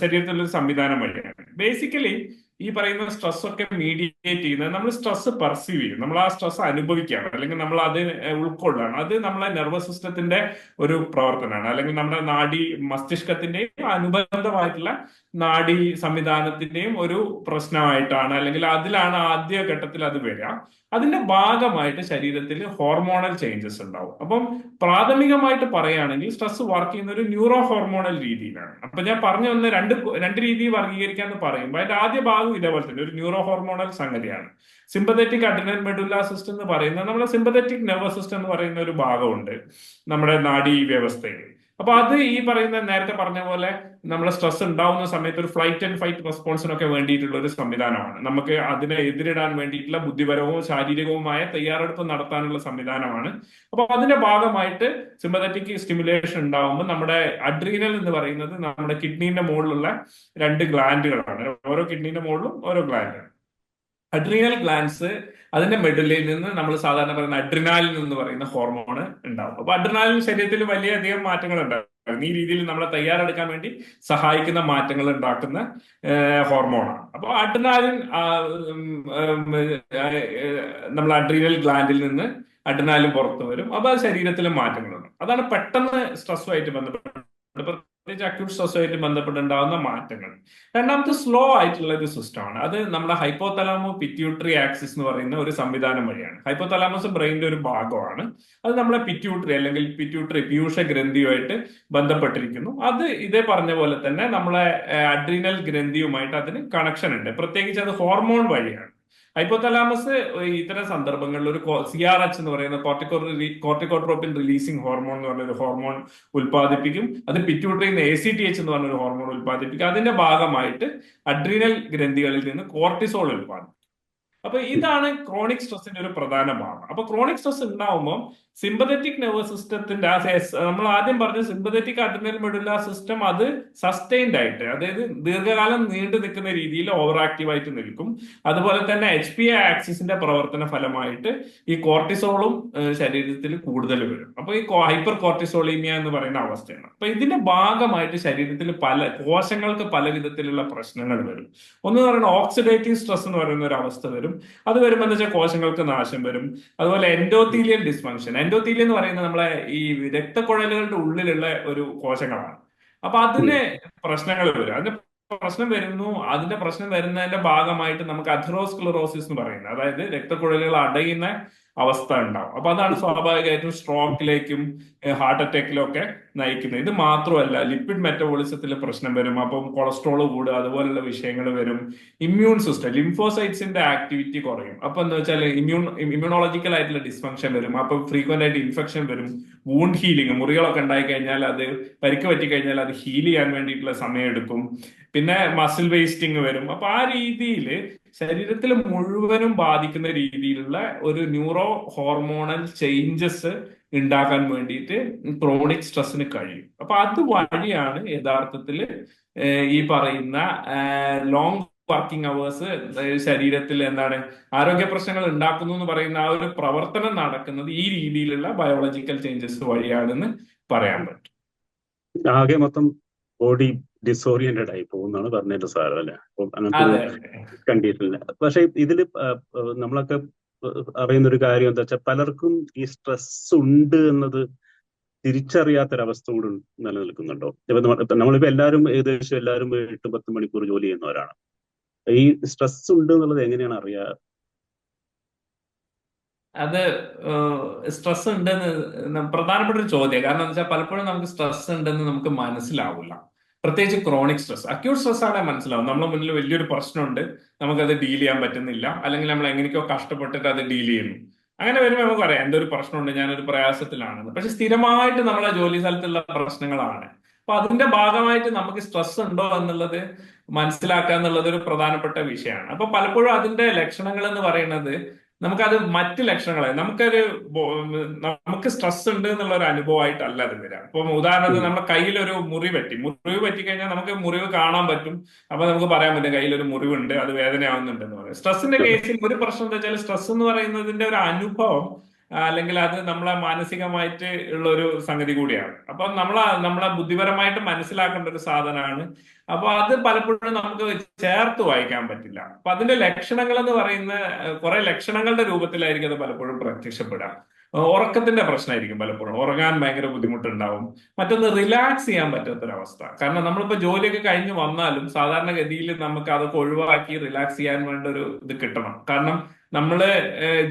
ശരീരത്തിലുള്ള ഒരു സംവിധാനം വഴിയാണ്. ബേസിക്കലി ഈ പറയുന്ന സ്ട്രെസ് ഒക്കെ മീഡിയേറ്റ് ചെയ്യുന്നത് നമ്മൾ സ്ട്രെസ് പെർസീവ് ചെയ്യും, നമ്മൾ ആ സ്ട്രെസ് അനുഭവിക്കുകയാണ്, അല്ലെങ്കിൽ നമ്മൾ അത് ഉൾക്കൊള്ളാണ്. അത് നമ്മളെ നെർവസ് സിസ്റ്റത്തിന്റെ ഒരു പ്രവർത്തനമാണ്, അല്ലെങ്കിൽ നമ്മുടെ മസ്തിഷ്കത്തിന്റെയും അനുബന്ധമായിട്ടുള്ള നാഡി സംവിധാനത്തിന്റെയും ഒരു പ്രശ്നമായിട്ടാണ്, അല്ലെങ്കിൽ അതിലാണ് ആദ്യ ഘട്ടത്തിൽ അത് വരിക. അതിന്റെ ഭാഗമായിട്ട് ശരീരത്തിൽ ഹോർമോണൽ ചേഞ്ചസ് ഉണ്ടാവും. അപ്പം പ്രാഥമികമായിട്ട് പറയുകയാണെങ്കിൽ സ്ട്രെസ് വർക്ക് ചെയ്യുന്ന ഒരു ന്യൂറോ ഹോർമോണൽ രീതിയിലാണ്. അപ്പൊ ഞാൻ പറഞ്ഞു വന്ന രണ്ട് രീതിയിൽ വർഗീകരിക്കാന്ന് പറയുമ്പോൾ അതിന്റെ ആദ്യ ഭാഗം ഇതേപോലെ തന്നെ ഒരു ന്യൂറോ ഹോർമോണൽ സംഗതിയാണ്. സിമ്പതറ്റിക് അഡ്രിനൽ മെഡുല്ല സിസ്റ്റം എന്ന് പറയുന്നത് നമ്മുടെ സിമ്പതറ്റിക് നെർവസ് സിസ്റ്റം എന്ന് പറയുന്ന ഒരു ഭാഗമുണ്ട് നമ്മുടെ നാഡീ വ്യവസ്ഥയിൽ. അപ്പൊ അത് ഈ പറയുന്ന നേരത്തെ പറഞ്ഞ പോലെ നമ്മളെ സ്ട്രെസ് ഉണ്ടാവുന്ന സമയത്ത് ഒരു ഫ്ലൈറ്റ് ആൻഡ് ഫൈറ്റ് റെസ്പോൺസിനൊക്കെ വേണ്ടിയിട്ടുള്ള ഒരു സംവിധാനമാണ്. നമുക്ക് അതിനെ എതിരിടാൻ വേണ്ടിയിട്ടുള്ള ബുദ്ധിപരവും ശാരീരികവുമായ തയ്യാറെടുപ്പ് നടത്താനുള്ള സംവിധാനമാണ്. അപ്പൊ അതിന്റെ ഭാഗമായിട്ട് സിമ്പതറ്റിക് സ്റ്റിമുലേഷൻ ഉണ്ടാവുമ്പോൾ നമ്മുടെ അഡ്രീനൽ എന്ന് പറയുന്നത് നമ്മുടെ കിഡ്നീന്റെ മുകളിലുള്ള രണ്ട് ഗ്ലാൻഡുകളാണ്. ഓരോ കിഡ്നീന്റെ മുകളിലും ഓരോ ഗ്ലാൻഡ്. അഡ്രീനൽ ഗ്ലാൻഡ്സ് അതിന്റെ മെഡുലയിൽ നിന്ന് നമ്മൾ സാധാരണ പറയുന്ന അഡ്രിനാലിൻ എന്ന് പറയുന്ന ഹോർമോൺ ഉണ്ടാവും. അപ്പൊ അഡ്രിനാലിൻ ശരീരത്തിൽ വലിയധികം മാറ്റങ്ങൾ ഉണ്ടാകും. ഈ രീതിയിൽ നമ്മളെ തയ്യാറെടുക്കാൻ വേണ്ടി സഹായിക്കുന്ന മാറ്റങ്ങൾ ഉണ്ടാക്കുന്ന ഹോർമോണാണ്. അപ്പൊ അഡ്രിനാലിൻ നമ്മൾ അഡ്രീനൽ ഗ്ലാൻഡിൽ നിന്ന് അഡ്രിനാലിൻ പുറത്തു വരും. അപ്പൊ അത് ശരീരത്തിൽ മാറ്റങ്ങളുണ്ട്. അതാണ് പെട്ടെന്ന് സ്ട്രെസ്സുമായിട്ട് ബന്ധപ്പെട്ട്, പ്രത്യേകിച്ച് അക്യൂട്ട് സ്ട്രെസ്സുമായിട്ട് ബന്ധപ്പെട്ടുണ്ടാകുന്ന മാറ്റങ്ങൾ. രണ്ടാമത്തെ സ്ലോ ആയിട്ടുള്ള ഒരു സിസ്റ്റമാണ്. അത് നമ്മുടെ ഹൈപ്പോതലാമോ പിറ്റ്യൂട്ടറി ആക്സിസ് എന്ന് പറയുന്ന ഒരു സംവിധാനം വഴിയാണ്. ഹൈപ്പോതലാമസ് ബ്രെയിനിന്റെ ഒരു ഭാഗമാണ്. അത് നമ്മളെ പിറ്റ്യൂട്ടറി അല്ലെങ്കിൽ പിറ്റ്യൂട്ടറി പീയൂഷ ഗ്രന്ഥിയുമായിട്ട് ബന്ധപ്പെട്ടിരിക്കുന്നു. അത് ഇതേ പറഞ്ഞ പോലെ തന്നെ നമ്മളെ അഡ്രീനൽ ഗ്രന്ഥിയുമായിട്ട് അതിന് കണക്ഷൻ ഉണ്ട്. പ്രത്യേകിച്ച് അത് ഹോർമോൺ വഴിയാണ്. ഹൈപ്പോതലാമസ് ഇത്തരം സന്ദർഭങ്ങളിൽ ഒരു CRH എന്ന് പറയുന്ന കോർട്ടിക്കോട്രോപ്പിൻ റിലീസിംഗ് ഹോർമോൺ എന്ന് പറഞ്ഞ ഒരു ഹോർമോൺ ഉൽപ്പാദിപ്പിക്കും. അത് പിറ്റ്യൂട്ടറിയിൽ നിന്ന് ACTH എന്ന് പറഞ്ഞ ഒരു ഹോർമോൺ ഉൽപ്പാദിപ്പിക്കും. അതിന്റെ ഭാഗമായിട്ട് അഡ്രീനൽ ഗ്രന്ഥികളിൽ നിന്ന് കോർട്ടിസോൾ ഉൽപ്പാദിപ്പിക്കും. അപ്പൊ ഇതാണ് ക്രോണിക് സ്ട്രെസ്സിന്റെ ഒരു പ്രധാന ഭാഗം. അപ്പൊ ക്രോണിക് സ്ട്രെസ് ഉണ്ടാവുമ്പോൾ സിമ്പതറ്റിക് നെർവസ് സിസ്റ്റത്തിന്റെ നമ്മൾ ആദ്യം പറഞ്ഞ സിമ്പതറ്റിക് അഡ്രിനൽ മെഡുല സിസ്റ്റം അത് സസ്റ്റൈൻഡ് ആയിട്ട്, അതായത് ദീർഘകാലം നീണ്ടു നിൽക്കുന്ന രീതിയിൽ ഓവർ ആക്റ്റീവ് ആയിട്ട് നിൽക്കും. അതുപോലെ തന്നെ HPA ആക്സിസിന്റെ പ്രവർത്തന ഫലമായിട്ട് ഈ കോർട്ടിസോളും ശരീരത്തിൽ കൂടുതൽ വരും. അപ്പൊ ഈ ഹൈപ്പർ കോർട്ടിസോളീമിയ എന്ന് പറയുന്ന അവസ്ഥയാണ്. അപ്പൊ ഇതിന്റെ ഭാഗമായിട്ട് ശരീരത്തിൽ കോശങ്ങൾക്ക് പല വിധത്തിലുള്ള പ്രശ്നങ്ങൾ വരും. ഒന്ന് പറയുന്നത് ഓക്സിഡേറ്റീവ് സ്ട്രെസ് എന്ന് പറയുന്ന ഒരു അവസ്ഥ വരും. അത് വരുമ്പോൾ എന്താ വെച്ചാൽ കോശങ്ങൾക്ക് നാശം വരും. അതുപോലെ എൻഡോത്തീലിയൽ ഡിസ്ഫങ്ഷൻ. എൻഡോത്തീലിയം എന്ന് പറയുന്നത് നമ്മളെ ഈ രക്തക്കുഴലുകളുടെ ഉള്ളിലുള്ള ഒരു കോശങ്ങളാണ്. അപ്പൊ അതിന് പ്രശ്നങ്ങൾ വരും. അതിന്റെ പ്രശ്നം വരുന്നതിന്റെ ഭാഗമായിട്ട് നമുക്ക് അഥെറോസ്ക്ലെറോസിസ് എന്ന് പറയുന്നത്, അതായത് രക്തക്കുഴലുകൾ അടയുന്ന അവസ്ഥ ഉണ്ടാവും. അപ്പൊ അതാണ് സ്വാഭാവികമായിട്ടും സ്ട്രോക്കിലേക്കും ഹാർട്ട് അറ്റാക്കിലും ഒക്കെ നയിക്കുന്നത്. ഇത് മാത്രമല്ല, ലിപ്പിഡ് മെറ്റബോളിസത്തിൽ പ്രശ്നം വരും. അപ്പം കൊളസ്ട്രോൾ കൂടുക, അതുപോലുള്ള വിഷയങ്ങൾ വരും. ഇമ്മ്യൂൺ സിസ്റ്റം, ലിംഫോസൈറ്റ്സിന്റെ ആക്ടിവിറ്റി കുറയും. അപ്പൊ എന്താ വെച്ചാൽ ഇമ്മ്യൂണോളജിക്കൽ ആയിട്ടുള്ള ഡിസ്ഫങ്ഷൻ വരും. അപ്പൊ ഫ്രീക്വന്റ് ആയിട്ട് ഇൻഫെക്ഷൻ വരും. വൂണ്ട് ഹീലിംഗ്, മുറികളൊക്കെ ഉണ്ടായി കഴിഞ്ഞാൽ, അത് പരിക്ക് പറ്റി കഴിഞ്ഞാൽ അത് ഹീൽ ചെയ്യാൻ വേണ്ടിയിട്ടുള്ള സമയം എടുക്കും. പിന്നെ മസിൽ വേസ്റ്റിംഗ് വരും. അപ്പൊ ആ രീതിയിൽ ശരീരത്തിൽ മുഴുവനും ബാധിക്കുന്ന രീതിയിലുള്ള ഒരു ന്യൂറോ ഹോർമോണൽ ചേഞ്ചസ് ഉണ്ടാക്കാൻ വേണ്ടിയിട്ട് ക്രോണിക് സ്ട്രെസ്സിന് കഴിയും. അപ്പൊ അത് വഴിയാണ് യഥാർത്ഥത്തിൽ ഈ പറയുന്ന ലോങ് വർക്കിംഗ് അവേഴ്സ് ശരീരത്തിൽ എന്താണ് ആരോഗ്യ പ്രശ്നങ്ങൾ ഉണ്ടാക്കുന്നു എന്ന് പറയുന്ന ആ ഒരു പ്രവർത്തനം നടക്കുന്നത് ഈ രീതിയിലുള്ള ബയോളജിക്കൽ ചേഞ്ചസ് വഴിയാണെന്ന് പറയാൻ പറ്റും. ആകെ മൊത്തം ബോഡി ഡിസോറിയന്റഡ് ആയി പോകുന്നാണ് പറഞ്ഞിട്ട് സാർ, അല്ലെ? അപ്പം അങ്ങനത്തെ കണ്ടീഷനില്ല. പക്ഷെ ഇതില് നമ്മളൊക്കെ അറിയുന്ന ഒരു കാര്യം എന്താ വെച്ചാൽ, പലർക്കും ഈ സ്ട്രെസ് ഉണ്ട് എന്നത് തിരിച്ചറിയാത്തൊരവസ്ഥ കൂടി നിലനിൽക്കുന്നുണ്ടോ? നമ്മളിപ്പോ ഏകദേശം എല്ലാവരും 8-10 മണിക്കൂർ ജോലി ചെയ്യുന്നവരാണ്. ഈ സ്ട്രെസ് ഉണ്ട് എന്നുള്ളത് എങ്ങനെയാണ് അറിയാ? അത് സ്ട്രെസ് ഉണ്ടെന്ന് പ്രധാനപ്പെട്ട ഒരു ചോദ്യം. കാരണം എന്താ വെച്ചാൽ പലപ്പോഴും നമുക്ക് സ്ട്രെസ് ഉണ്ടെന്ന് നമുക്ക് മനസ്സിലാവില്ല. പ്രത്യേകിച്ച് ക്രോണിക് സ്ട്രെസ്. അക്യൂട്ട് സ്ട്രെസ് ആണെങ്കിൽ മനസ്സിലാവും. നമ്മുടെ മുന്നിൽ വലിയൊരു പ്രശ്നമുണ്ട്, നമുക്കത് ഡീൽ ചെയ്യാൻ പറ്റുന്നില്ല, അല്ലെങ്കിൽ നമ്മൾ എങ്ങനെയൊക്കെയോ കഷ്ടപ്പെട്ടിട്ട് അത് ഡീൽ ചെയ്യുന്നു. അങ്ങനെ വരുമ്പോൾ നമുക്കറിയാം എന്തൊരു പ്രശ്നമുണ്ട്, ഞാനൊരു പ്രയാസത്തിലാണെന്ന്. പക്ഷെ സ്ഥിരമായിട്ട് നമ്മളെ ജോലി സ്ഥലത്തുള്ള പ്രശ്നങ്ങളാണ്. അപ്പൊ അതിന്റെ ഭാഗമായിട്ട് നമുക്ക് സ്ട്രെസ് ഉണ്ടോ എന്നുള്ളത് മനസ്സിലാക്കുക എന്നുള്ളത് ഒരു പ്രധാനപ്പെട്ട വിഷയമാണ്. അപ്പൊ പലപ്പോഴും അതിന്റെ ലക്ഷണങ്ങൾ എന്ന് പറയുന്നത്, നമുക്കത് മറ്റ് ലക്ഷണങ്ങളെ നമുക്ക് സ്ട്രെസ് ഉണ്ട് എന്നുള്ള ഒരു അനുഭവമായിട്ടല്ല അത് വരാം. ഇപ്പൊ ഉദാഹരണത്തിന് നമ്മുടെ കയ്യിലൊരു മുറിവ് പറ്റി കഴിഞ്ഞാൽ നമുക്ക് മുറിവ് കാണാൻ പറ്റും. അപ്പൊ നമുക്ക് പറയാൻ പറ്റും കയ്യിലൊരു മുറിവുണ്ട്, അത് വേദനയാവുന്നുണ്ടെന്ന് പറയും. സ്ട്രെസ്സിന്റെ കേസിൽ ഒരു പ്രശ്നം എന്താ വെച്ചാൽ, സ്ട്രെസ് എന്ന് പറയുന്നതിന്റെ ഒരു അനുഭവം അല്ലെങ്കിൽ അത് നമ്മളെ മാനസികമായിട്ട് ഉള്ള ഒരു സംഗതി കൂടിയാണ്. അപ്പൊ നമ്മളെ ബുദ്ധിപരമായിട്ട് മനസ്സിലാക്കേണ്ട ഒരു സാധനമാണ്. അപ്പൊ അത് പലപ്പോഴും നമുക്ക് ചേർത്ത് വായിക്കാൻ പറ്റില്ല. അപ്പൊ അതിന്റെ ലക്ഷണങ്ങൾ എന്ന് പറയുന്ന കുറെ ലക്ഷണങ്ങളുടെ രൂപത്തിലായിരിക്കും അത് പലപ്പോഴും പ്രത്യക്ഷപ്പെടുക. ഉറക്കത്തിന്റെ പ്രശ്നമായിരിക്കും പലപ്പോഴും, ഉറങ്ങാൻ ഭയങ്കര ബുദ്ധിമുട്ടുണ്ടാവും. മറ്റൊന്ന് റിലാക്സ് ചെയ്യാൻ പറ്റാത്തൊരവസ്ഥ. കാരണം നമ്മളിപ്പോ ജോലിയൊക്കെ കഴിഞ്ഞ് വന്നാലും സാധാരണഗതിയിൽ നമുക്ക് അതൊക്കെ ഒഴിവാക്കി റിലാക്സ് ചെയ്യാൻ വേണ്ട ഒരു ഇത് കിട്ടണം. കാരണം നമ്മള്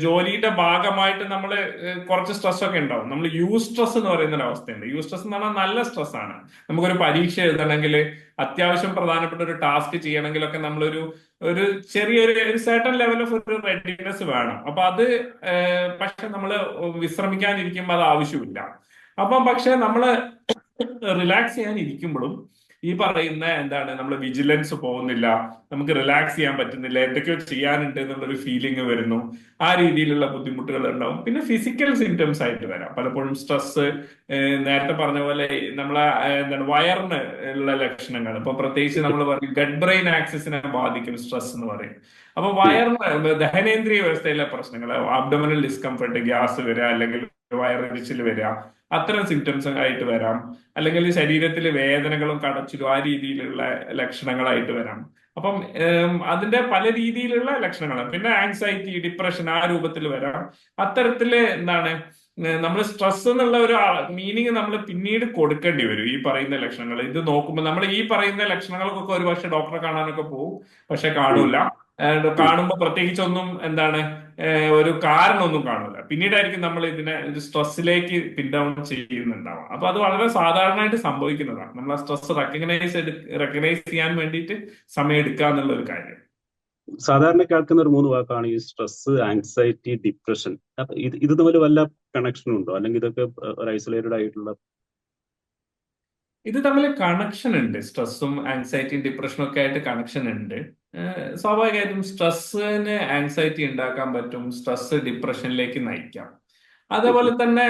ജോലിയുടെ ഭാഗമായിട്ട് നമ്മള് കുറച്ച് സ്ട്രെസ് ഒക്കെ ഉണ്ടാവും. നമ്മൾ സ്ട്രെസ് എന്ന് പറയുന്ന ഒരു അവസ്ഥയുണ്ട്. സ്ട്രെസ് എന്ന് പറഞ്ഞാൽ നല്ല സ്ട്രെസ് ആണ്. നമുക്കൊരു പരീക്ഷ എഴുതണമെങ്കിൽ, അത്യാവശ്യം പ്രധാനപ്പെട്ട ഒരു ടാസ്ക് ചെയ്യണമെങ്കിലൊക്കെ നമ്മളൊരു ചെറിയൊരു സർട്ടൻ ലെവൽ ഓഫ് ഒരു റെഡിനെസ് വേണം. അപ്പൊ അത് പക്ഷെ നമ്മള് വിശ്രമിക്കാനിരിക്കുമ്പോൾ അത് ആവശ്യമില്ല. അപ്പം പക്ഷെ നമ്മള് റിലാക്സ് ചെയ്യാൻ ഇരിക്കുമ്പോഴും ഈ പറയുന്ന നമ്മൾ വിജിലൻസ് പോകുന്നില്ല, നമുക്ക് റിലാക്സ് ചെയ്യാൻ പറ്റുന്നില്ല, എന്തൊക്കെയോ ചെയ്യാനുണ്ട് എന്നുള്ളൊരു ഫീലിംഗ് വരുന്നു. ആ രീതിയിലുള്ള ബുദ്ധിമുട്ടുകൾ ഉണ്ടാവും. പിന്നെ ഫിസിക്കൽ സിംറ്റംസ് ആയിട്ട് വരാം. പലപ്പോഴും സ്ട്രെസ്, നേരത്തെ പറഞ്ഞ പോലെ നമ്മളെ വയറിന് ഉള്ള ലക്ഷണങ്ങൾ. ഇപ്പൊ പ്രത്യേകിച്ച് നമ്മൾ പറയും ഗട്ട് ബ്രെയിൻ ആക്സിസിനെ ബാധിക്കും സ്ട്രെസ് എന്ന് പറയും. അപ്പൊ വയറിന് ദഹനേന്ദ്രിയ വ്യവസ്ഥയിലെ പ്രശ്നങ്ങൾ, അബ്ഡോമിനൽ ഡിസ്കംഫർട്ട്, ഗ്യാസ് വരിക, അല്ലെങ്കിൽ വയറിച്ചിൽ വരിക, അത്തരം സിംറ്റംസ് ആയിട്ട് വരാം. അല്ലെങ്കിൽ ശരീരത്തിൽ വേദനകളും കടച്ചിലും ആ രീതിയിലുള്ള ലക്ഷണങ്ങളായിട്ട് വരാം. അപ്പം അതിന്റെ പല രീതിയിലുള്ള ലക്ഷണങ്ങൾ. പിന്നെ ആങ്സൈറ്റി, ഡിപ്രഷൻ ആ രൂപത്തിൽ വരാം. അത്തരത്തില് നമ്മൾ സ്ട്രെസ് എന്നുള്ള ഒരു മീനിങ് നമ്മൾ പിന്നീട് കൊടുക്കേണ്ടി വരും ഈ പറയുന്ന ലക്ഷണങ്ങൾ. ഇത് നോക്കുമ്പോൾ നമ്മൾ ഈ പറയുന്ന ലക്ഷണങ്ങൾക്കൊക്കെ ഒരു പക്ഷെ ഡോക്ടറെ കാണാനൊക്കെ പോകും, പക്ഷെ കാണൂല. കാണുമ്പോൾ പ്രത്യേകിച്ചൊന്നും ഒരു കാരണമൊന്നും കാണൂല. പിന്നീടായിരിക്കും നമ്മൾ ഇതിനെ ഒരു സ്ട്രെസ്സിലേക്ക് പിൻ ഡൗൺ ചെയ്യുന്നുണ്ടാവും. അപ്പൊ അത് വളരെ സാധാരണയായിട്ട് സംഭവിക്കുന്നതാണ്. നമ്മൾ ആ സ്ട്രെസ് റെക്കഗ്നൈസ് ചെയ്യാൻ വേണ്ടിയിട്ട് സമയം എടുക്കുക എന്നുള്ള ഒരു കാര്യം. സാധാരണ കേൾക്കുന്ന ഒരു 3 വാക്കാണ് ഈ സ്ട്രെസ്, ആങ്സൈറ്റി, ഡിപ്രഷൻ. അപ്പൊ ഇത് തമ്മിൽ വല്ല കണക്ഷൻ ഉണ്ടോ, അല്ലെങ്കിൽ ഇതൊക്കെ ഒരു ഐസൊലേറ്റഡ് ആയിട്ടുള്ള? ഇത് തമ്മിൽ കണക്ഷൻ ഉണ്ട്. സ്ട്രെസ്സും ആങ്സൈറ്റിയും ഡിപ്രഷനും ഒക്കെ ആയിട്ട് കണക്ഷൻ ഉണ്ട്. സ്വാഭാവികമായിട്ടും സ്ട്രെസ്സിന് ആങ്സൈറ്റി ഉണ്ടാക്കാൻ പറ്റും, സ്ട്രെസ് ഡിപ്രഷനിലേക്ക് നയിക്കാം. അതേപോലെ തന്നെ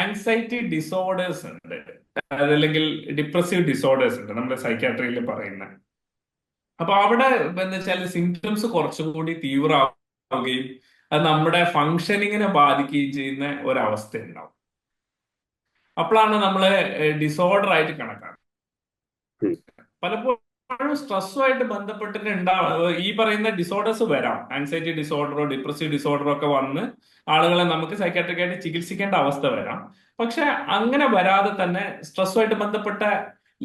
ആൻസൈറ്റി ഡിസോർഡേഴ്സ് ഉണ്ട്, അതല്ലെങ്കിൽ ഡിപ്രസീവ് ഡിസോർഡേഴ്സ് ഉണ്ട് നമ്മുടെ സൈക്യാട്രിയിൽ പറയുന്ന. അപ്പൊ അവിടെ എന്താ വെച്ചാൽ സിംറ്റംസ് കുറച്ചുകൂടി തീവ്രമാവുകയും അത് നമ്മുടെ ഫങ്ഷനിങ്ങിനെ ബാധിക്കുകയും ചെയ്യുന്ന ഒരവസ്ഥ ഉണ്ടാവും. അപ്പോഴാണ് നമ്മള് ഡിസോർഡർ ആയിട്ട് കണക്കാക്കുന്നത്. പലപ്പോഴും സ്ട്രെസ്സുമായിട്ട് ബന്ധപ്പെട്ടിട്ട് ഈ പറയുന്ന ഡിസോർഡേഴ്സ് വരാം. ആൻസൈറ്റി ഡിസോർഡറോ ഡിപ്രസീവ് ഡിസോർഡറോ ഒക്കെ വന്ന് ആളുകളെ നമുക്ക് സൈക്കാട്രിക് ആയിട്ട് ചികിത്സിക്കേണ്ട അവസ്ഥ വരാം. പക്ഷെ അങ്ങനെ വരാതെ തന്നെ സ്ട്രെസ്സുമായിട്ട് ബന്ധപ്പെട്ട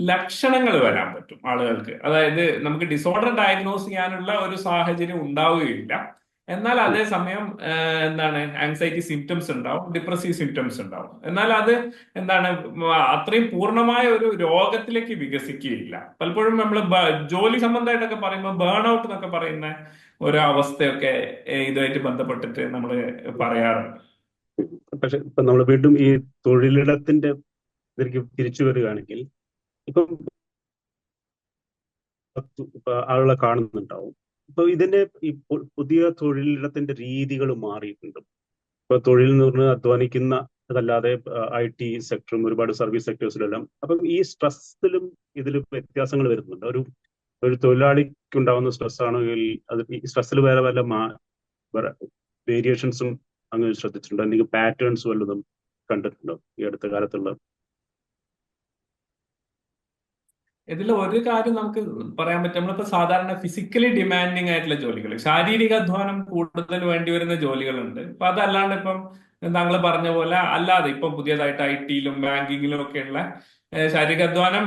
ലക്ഷണങ്ങൾ വരാൻ പറ്റും ആളുകൾക്ക്. അതായത് നമുക്ക് ഡിസോർഡർ ഡയഗ്നോസ് ചെയ്യാനുള്ള ഒരു സാഹചര്യം ഉണ്ടാവുകയില്ല. എന്നാൽ അതേസമയം എന്താണ് ആൻസൈറ്റി സിംറ്റംസ് ഉണ്ടാവും, ഡിപ്രസീവ് സിംറ്റംസ് ഉണ്ടാവും. എന്നാൽ അത് എന്താണ് അത്രയും പൂർണ്ണമായ ഒരു രോഗത്തിലേക്ക് വികസിക്കുകയില്ല. പലപ്പോഴും നമ്മൾ ജോലി സംബന്ധമായിട്ടൊക്കെ പറയുമ്പോൾ ബേൺ ഔട്ട് എന്നൊക്കെ പറയുന്ന ഒരു അവസ്ഥയൊക്കെ ഇതുമായിട്ട് ബന്ധപ്പെട്ടിട്ട് നമ്മൾ പറയാറുണ്ട്. പക്ഷെ ഇപ്പൊ നമ്മൾ വീണ്ടും ഈ തൊഴിലിടത്തിന്റെ ഇതിലേക്ക് തിരിച്ചു വരികയാണെങ്കിൽ ഇപ്പൊ ആളുകളെ കാണുന്നുണ്ടാവും. ഇപ്പൊ ഇതിന്റെ ഈ പുതിയ തൊഴിലിടത്തിന്റെ രീതികൾ മാറിയിട്ടുണ്ട്. ഇപ്പൊ തൊഴിൽ എന്ന് പറഞ്ഞാൽ അധ്വാനിക്കുന്ന അതല്ലാതെ IT സെക്ടറും ഒരുപാട് സർവീസ് സെക്ടേഴ്സിലെല്ലാം. അപ്പം ഈ സ്ട്രെസ്സിലും ഇതിൽ വ്യത്യാസങ്ങൾ വരുന്നുണ്ട്. ഒരു തൊഴിലാളിക്ക് ഉണ്ടാവുന്ന സ്ട്രെസ് ആണെങ്കിൽ അത് ഈ സ്ട്രെസ്സിൽ വേറെ വല്ല വേരിയേഷൻസും അങ്ങനെ ശ്രദ്ധിച്ചിട്ടുണ്ടോ? അല്ലെങ്കിൽ പാറ്റേൺസ് വല്ലതും കണ്ടിട്ടുണ്ടോ ഈ അടുത്ത കാലത്തുള്ള? ഇതിൽ ഒരു കാര്യം നമുക്ക് പറയാൻ പറ്റും. നമ്മളിപ്പോ സാധാരണ ഫിസിക്കലി ഡിമാൻഡിങ് ആയിട്ടുള്ള ജോലികൾ, ശാരീരിക അധ്വാനം കൂടുതൽ വേണ്ടി വരുന്ന ജോലികളുണ്ട്. അപ്പൊ അതല്ലാണ്ട് ഇപ്പം താങ്കൾ പറഞ്ഞ പോലെ അല്ലാതെ ഇപ്പൊ പുതിയതായിട്ട് IT-യിലും ബാങ്കിങ്ങിലും ഒക്കെയുള്ള ശാരീരിക അധ്വാനം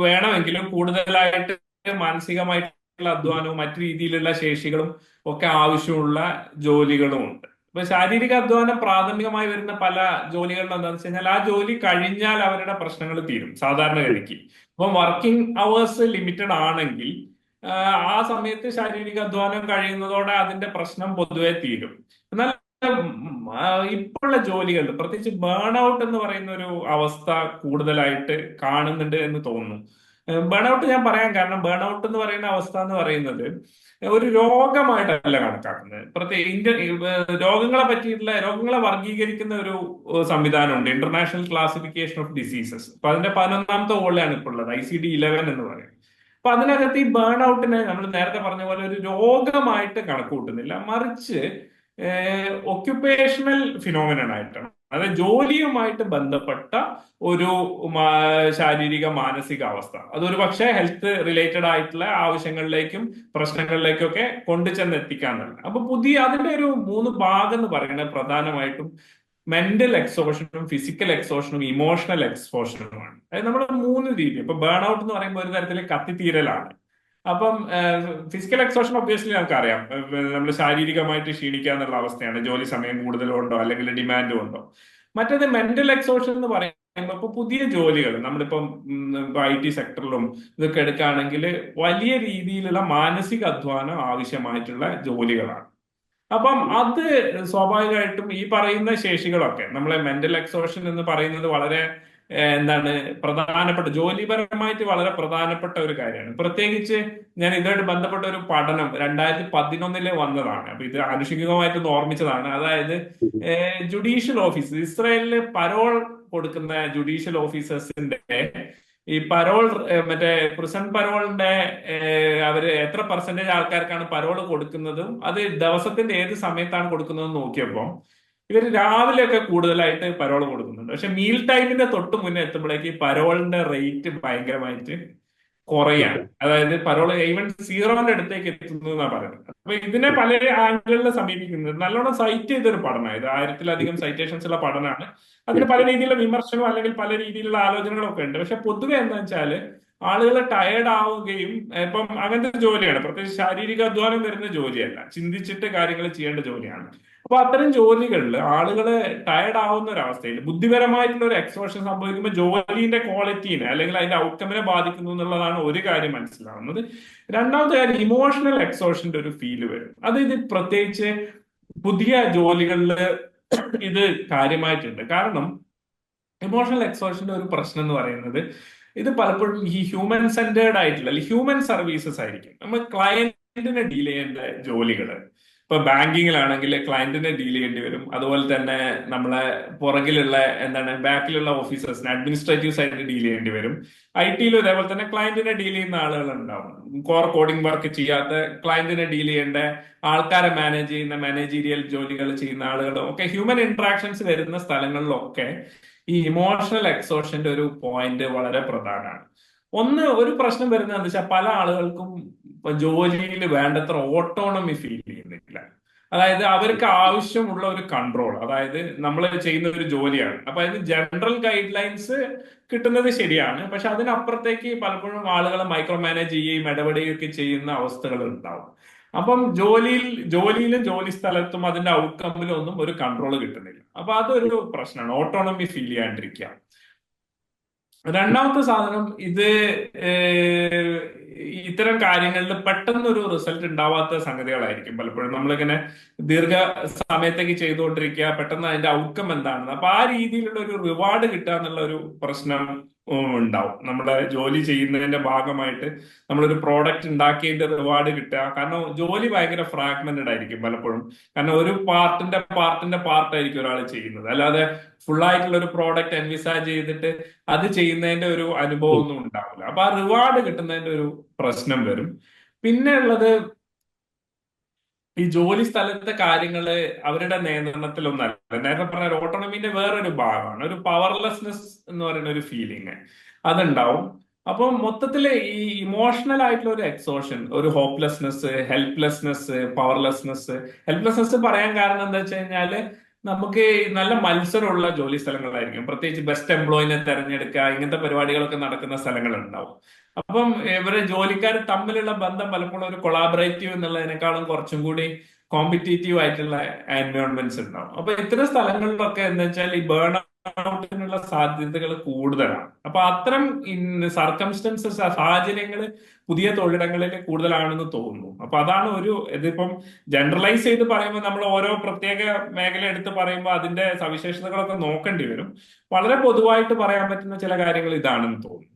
വേണമെങ്കിലും കൂടുതലായിട്ട് മാനസികമായിട്ടുള്ള അധ്വാനവും മറ്റു രീതിയിലുള്ള ശേഷികളും ഒക്കെ ആവശ്യമുള്ള ജോലികളും ഉണ്ട്. അപ്പൊ ശാരീരിക അധ്വാനം പ്രാഥമികമായി വരുന്ന പല ജോലികളിലും എന്താണെന്ന് വെച്ച് കഴിഞ്ഞാൽ ആ ജോലി കഴിഞ്ഞാൽ അവരുടെ പ്രശ്നങ്ങൾ തീരും സാധാരണഗതിക്ക്. അപ്പം വർക്കിംഗ് അവേഴ്സ് ലിമിറ്റഡ് ആണെങ്കിൽ ആ സമയത്ത് ശാരീരിക അധ്വാനം കഴിയുന്നതോടെ അതിന്റെ പ്രശ്നം പൊതുവെ തീരും. എന്നാൽ ഇപ്പോഴുള്ള ജോലികൾ പ്രത്യേകിച്ച് ബേൺ ഔട്ട് എന്ന് പറയുന്ന ഒരു അവസ്ഥ കൂടുതലായിട്ട് കാണുന്നുണ്ട് എന്ന് തോന്നുന്നു. ബേൺ ഔട്ട് ഞാൻ പറയാൻ കാരണം, ബേൺ ഔട്ട് എന്ന് പറയുന്ന അവസ്ഥ എന്ന് പറയുന്നത് ഒരു രോഗമായിട്ടല്ല കണക്കാക്കുന്നത്. പ്രത്യേക രോഗങ്ങളെ വർഗീകരിക്കുന്ന ഒരു സംവിധാനമുണ്ട്, ഇന്റർനാഷണൽ ക്ലാസിഫിക്കേഷൻ ഓഫ് ഡിസീസസ്. അപ്പൊ അതിന്റെ 11ാമത്തെ ഓളിലാണ് ഇപ്പോൾ ഉള്ളത്, ICD-11 എന്ന് പറയും. അപ്പൊ അതിനകത്ത് ഈ ബേൺ ഔട്ടിനെ നമ്മൾ നേരത്തെ പറഞ്ഞ പോലെ ഒരു രോഗമായിട്ട് കണക്ക് കൂട്ടുന്നില്ല, മറിച്ച് ഒക്യുപ്പേഷണൽ ഫിനോമിനൻ ആയിട്ടാണ്. അതായത് ജോലിയുമായിട്ട് ബന്ധപ്പെട്ട ഒരു ശാരീരിക മാനസിക അവസ്ഥ. അതൊരു പക്ഷേ ഹെൽത്ത് റിലേറ്റഡ് ആയിട്ടുള്ള ആവശ്യങ്ങളിലേക്കും പ്രശ്നങ്ങളിലേക്കും ഒക്കെ കൊണ്ടുചെന്ന് എത്തിക്കാന്നുള്ളത്. അപ്പൊ അതിന്റെ ഒരു 3 ഭാഗം എന്ന് പറയുന്നത് പ്രധാനമായിട്ടും മെന്റൽ എക്സോഷനും ഫിസിക്കൽ എക്സോഷനും ഇമോഷണൽ എക്സോഷനുമാണ്. അതായത് നമ്മൾ 3 രീതി. ഇപ്പൊ ബേൺ ഔട്ട് എന്ന് പറയുമ്പോൾ ഒരു തരത്തില് കത്തിത്തീരലാണ്. അപ്പം ഫിസിക്കൽ എക്സോഷൻ ഒബ്വിയസ്ലി നമുക്കറിയാം, നമ്മൾ ശാരീരികമായിട്ട് ക്ഷീണിക്കുക എന്നുള്ള അവസ്ഥയാണ്, ജോലി സമയം കൂടുതലുണ്ടോ അല്ലെങ്കിൽ ഡിമാൻഡ് ഉണ്ടോ. മറ്റേത് മെന്റൽ എക്സോഷൻ എന്ന് പറയുമ്പോൾ ഇപ്പൊ പുതിയ ജോലികൾ നമ്മളിപ്പം IT സെക്ടറിലും ഇതൊക്കെ എടുക്കുകയാണെങ്കിൽ വലിയ രീതിയിലുള്ള മാനസിക അധ്വാനം ആവശ്യമായിട്ടുള്ള ജോലികളാണ്. അപ്പം അത് സ്വാഭാവികമായിട്ടും ഈ പറയുന്ന ശേഷികളൊക്കെ, നമ്മളെ മെന്റൽ എക്സോഷൻ എന്ന് പറയുന്നത് വളരെ എന്താണ് പ്രധാനപ്പെട്ട, ജോലിപരമായിട്ട് വളരെ പ്രധാനപ്പെട്ട ഒരു കാര്യമാണ്. പ്രത്യേകിച്ച് ഞാൻ ഇതുമായിട്ട് ബന്ധപ്പെട്ട ഒരു പഠനം 2011 വന്നതാണ്. അപ്പൊ ഇത് ആനുഷികമായിട്ട് ഓർമ്മിച്ചതാണ്. അതായത് ജുഡീഷ്യൽ ഓഫീസ്, ഇസ്രായേലില് പരോൾ കൊടുക്കുന്ന ജുഡീഷ്യൽ ഓഫീസേഴ്സിന്റെ ഈ പരോൾ മറ്റേ പ്രിസൺ പരോളിന്റെ അവര് എത്ര പെർസെന്റേജ് ആൾക്കാർക്കാണ് പരോൾ കൊടുക്കുന്നതും അത് ദിവസത്തിന്റെ ഏത് സമയത്താണ് കൊടുക്കുന്നതെന്ന് നോക്കിയപ്പോൾ ഇവര് രാവിലെയൊക്കെ കൂടുതലായിട്ട് പരോൾ കൊടുക്കുന്നുണ്ട്. പക്ഷെ മീൽ ടൈമിന്റെ തൊട്ട് മുന്നേ എത്തുമ്പോഴേക്ക് പരോളിന്റെ റേറ്റ് ഭയങ്കരമായിട്ട് കുറയാണ്. അതായത് പരോൾ ഈവൻ 0ന്റെ അടുത്തേക്ക് എത്തുന്നു എന്നാണ് പറയുന്നത്. അപ്പൊ ഇതിനെ പല ആംഗിളിൽ സമീപിക്കുന്നത് നല്ലോണം സൈറ്റ് ചെയ്തൊരു പഠനമാണ്. ഇത് 1000-ലധികം സൈറ്റേഷൻസ് ഉള്ള പഠനമാണ്. അതിന് പല രീതിയിലുള്ള വിമർശനവും അല്ലെങ്കിൽ പല രീതിയിലുള്ള ആലോചനകളൊക്കെ ഉണ്ട്. പക്ഷെ പൊതുവെ എന്താ വെച്ചാല് ആളുകൾ ടയേർഡ് ആവുകയും, ഇപ്പം അങ്ങനത്തെ ജോലിയാണ്, പ്രത്യേകിച്ച് ശാരീരിക അധ്വാനം വരുന്ന ജോലിയല്ല, ചിന്തിച്ചിട്ട് കാര്യങ്ങൾ ചെയ്യേണ്ട ജോലിയാണ്. അപ്പൊ അത്തരം ജോലികളിൽ ആളുകള് ടയർഡ് ആവുന്ന ഒരു അവസ്ഥയിൽ ബുദ്ധിപരമായിട്ടുള്ള ഒരു എക്സോഷൻ സംഭവിക്കുമ്പോൾ ജോലിന്റെ ക്വാളിറ്റീനെ അല്ലെങ്കിൽ അതിന്റെ ഔട്ട്കമിനെ ബാധിക്കുന്നു എന്നുള്ളതാണ് ഒരു കാര്യം മനസ്സിലാവുന്നത്. രണ്ടാമത്തെ കാര്യം ഇമോഷണൽ എക്സോഷന്റെ ഒരു ഫീല് വരും. അത് ഇത് പ്രത്യേകിച്ച് പുതിയ ജോലികളിൽ ഇത് കാര്യമായിട്ടുണ്ട്. കാരണം ഇമോഷണൽ എക്സോഷന്റെ ഒരു പ്രശ്നം എന്ന് പറയുന്നത് ഇത് പലപ്പോഴും ഈ ഹ്യൂമൻ സെന്റേർഡ് ആയിട്ടുള്ള ഹ്യൂമൻ സർവീസസ് ആയിരിക്കും. നമ്മൾ ക്ലയന്റിനെ ഡീൽ ചെയ്യേണ്ട ജോലികള് ഇപ്പൊ ബാങ്കിങ്ങിലാണെങ്കിൽ ക്ലയന്റിനെ ഡീൽ ചെയ്യേണ്ടി വരും. അതുപോലെ തന്നെ നമ്മളെ പുറകിലുള്ള ബാക്കിലുള്ള ഓഫീസേഴ്സിനെ അഡ്മിനിസ്ട്രേറ്റീവ് സൈഡ് ഡീൽ ചെയ്യേണ്ടി വരും. IT-യിലും ഇതേപോലെ തന്നെ ക്ലയന്റിനെ ഡീൽ ചെയ്യുന്ന ആളുകൾ ഉണ്ടാവും. കോഡിംഗ് വർക്ക് ചെയ്യാത്ത ക്ലയന്റിനെ ഡീൽ ചെയ്യേണ്ട ആൾക്കാരെ മാനേജ് ചെയ്യുന്ന മാനേജീരിയൽ ജോലികൾ ചെയ്യുന്ന ആളുകളും ഒക്കെ ഹ്യൂമൻ ഇന്ററാക്ഷൻസ് വരുന്ന സ്ഥലങ്ങളിലൊക്കെ ഈ ഇമോഷണൽ എക്സോഷന്റെ ഒരു പോയിന്റ് വളരെ പ്രധാനമാണ്. ഒരു പ്രശ്നം വരുന്നത് എന്താ വെച്ചാൽ പല ആളുകൾക്കും ജോലിയിൽ വേണ്ടത്ര ഓട്ടോണമി ഫീൽ ചെയ്യുന്നില്ല. അതായത് അവർക്ക് ആവശ്യമുള്ള ഒരു കൺട്രോൾ, അതായത് നമ്മൾ ചെയ്യുന്ന ഒരു ജോലിയാണ്, അപ്പൊ അതിന് ജനറൽ ഗൈഡ് ലൈൻസ് കിട്ടുന്നത് ശരിയാണ്. പക്ഷെ അതിനപ്പുറത്തേക്ക് പലപ്പോഴും ആളുകൾ മൈക്രോ മാനേജ് ചെയ്യുകയും ഇടപെടുകയൊക്കെ ചെയ്യുന്ന അവസ്ഥകൾ ഉണ്ടാവും. അപ്പം ജോലിയിലും ജോലി സ്ഥലത്തും അതിന്റെ ഔട്ട്കമ്മിലും ഒന്നും ഒരു കൺട്രോൾ കിട്ടുന്നില്ല. അപ്പൊ അതൊരു പ്രശ്നമാണ്, ഓട്ടോണമി ഫീൽ ചെയ്യാണ്ടിരിക്കുക. രണ്ടാമത്തെ സാധനം, ഇത്തരം കാര്യങ്ങളിൽ പെട്ടെന്നൊരു റിസൾട്ട് ഉണ്ടാവാത്ത സംഗതികളായിരിക്കും പലപ്പോഴും. നമ്മളിങ്ങനെ ദീർഘ സമയത്തേക്ക് ചെയ്തുകൊണ്ടിരിക്കുക, പെട്ടെന്ന് അതിന്റെ ഔട്ട്കം എന്താണെന്ന്, അപ്പൊ ആ രീതിയിലുള്ള ഒരു റിവാർഡ് കിട്ടുക എന്നുള്ള ഒരു പ്രശ്നം ഉണ്ടാവും. നമ്മുടെ ജോലി ചെയ്യുന്നതിന്റെ ഭാഗമായിട്ട് നമ്മളൊരു പ്രോഡക്റ്റ് ഉണ്ടാക്കിയതിന്റെ റിവാർഡ് കിട്ടുക. കാരണം ജോലി ഭയങ്കര ഫ്രാഗ്മെന്റഡ് ആയിരിക്കും പലപ്പോഴും. കാരണം ഒരു പാർട്ടിന്റെ പാർട്ടായിരിക്കും ഒരാൾ ചെയ്യുന്നത്, അല്ലാതെ ഫുൾ ആയിട്ടുള്ള ഒരു പ്രോഡക്റ്റ് എൻവിസാജ് ചെയ്തിട്ട് അത് ചെയ്യുന്നതിന്റെ ഒരു അനുഭവം ഒന്നും ഉണ്ടാവില്ല. അപ്പൊ ആ റിവാർഡ് കിട്ടുന്നതിന്റെ ഒരു പ്രശ്നം വരും. പിന്നെ ഉള്ളത്, ഈ ജോലി സ്ഥലത്തെ കാര്യങ്ങള് അവരുടെ നിയന്ത്രണത്തിലൊന്നല്ല. നേരത്തെ പറഞ്ഞ ഓട്ടോണമിന്റെ വേറൊരു ഭാഗമാണ്, ഒരു പവർലെസ്നെസ് എന്ന് പറയുന്ന ഒരു ഫീലിംഗ് അതുണ്ടാവും. അപ്പം മൊത്തത്തില് ഈ ഇമോഷണൽ ആയിട്ടുള്ള ഒരു എക്സോഷൻ, ഒരു ഹോപ്പ്ലെസ്നെസ്, ഹെൽപ്ലെസ്നെസ്, ഹെൽപ്ലെസ്നെസ് പറയാൻ കാരണം എന്താ വെച്ച് കഴിഞ്ഞാല് നമുക്ക് നല്ല മത്സരമുള്ള ജോലി സ്ഥലങ്ങളായിരിക്കും, പ്രത്യേകിച്ച് ബെസ്റ്റ് എംപ്ലോയിനെ തെരഞ്ഞെടുക്കുക, ഇങ്ങനത്തെ പരിപാടികളൊക്കെ നടക്കുന്ന സ്ഥലങ്ങളുണ്ടാവും. അപ്പം ഇവരെ ജോലിക്കാർ തമ്മിലുള്ള ബന്ധം പലപ്പോഴും ഒരു കൊളാബറേറ്റീവ് എന്നുള്ളതിനേക്കാളും കുറച്ചും കൂടി കോമ്പറ്റീറ്റീവ് ആയിട്ടുള്ള എൻവയോൺമെന്റ്സ് ഉണ്ടാവും. അപ്പൊ ഇത്തരം സ്ഥലങ്ങളിലൊക്കെ എന്താ വെച്ചാൽ ഈ ബേൺ ഔട്ടിനുള്ള സാധ്യതകൾ കൂടുതലാണ്. അപ്പൊ അത്തരം സർക്കംസ്റ്റൻസസ്, സാഹചര്യങ്ങൾ പുതിയ തൊഴിലിടങ്ങളിൽ കൂടുതലാണെന്ന് തോന്നുന്നു. അപ്പൊ അതാണ് ഇതിപ്പം ജനറലൈസ് ചെയ്ത് പറയുമ്പോൾ നമ്മൾ ഓരോ പ്രത്യേക മേഖല എടുത്ത് പറയുമ്പോൾ അതിന്റെ സവിശേഷതകളൊക്കെ നോക്കേണ്ടി വരും. വളരെ പൊതുവായിട്ട് പറയാൻ പറ്റുന്ന ചില കാര്യങ്ങൾ ഇതാണെന്ന് തോന്നുന്നു.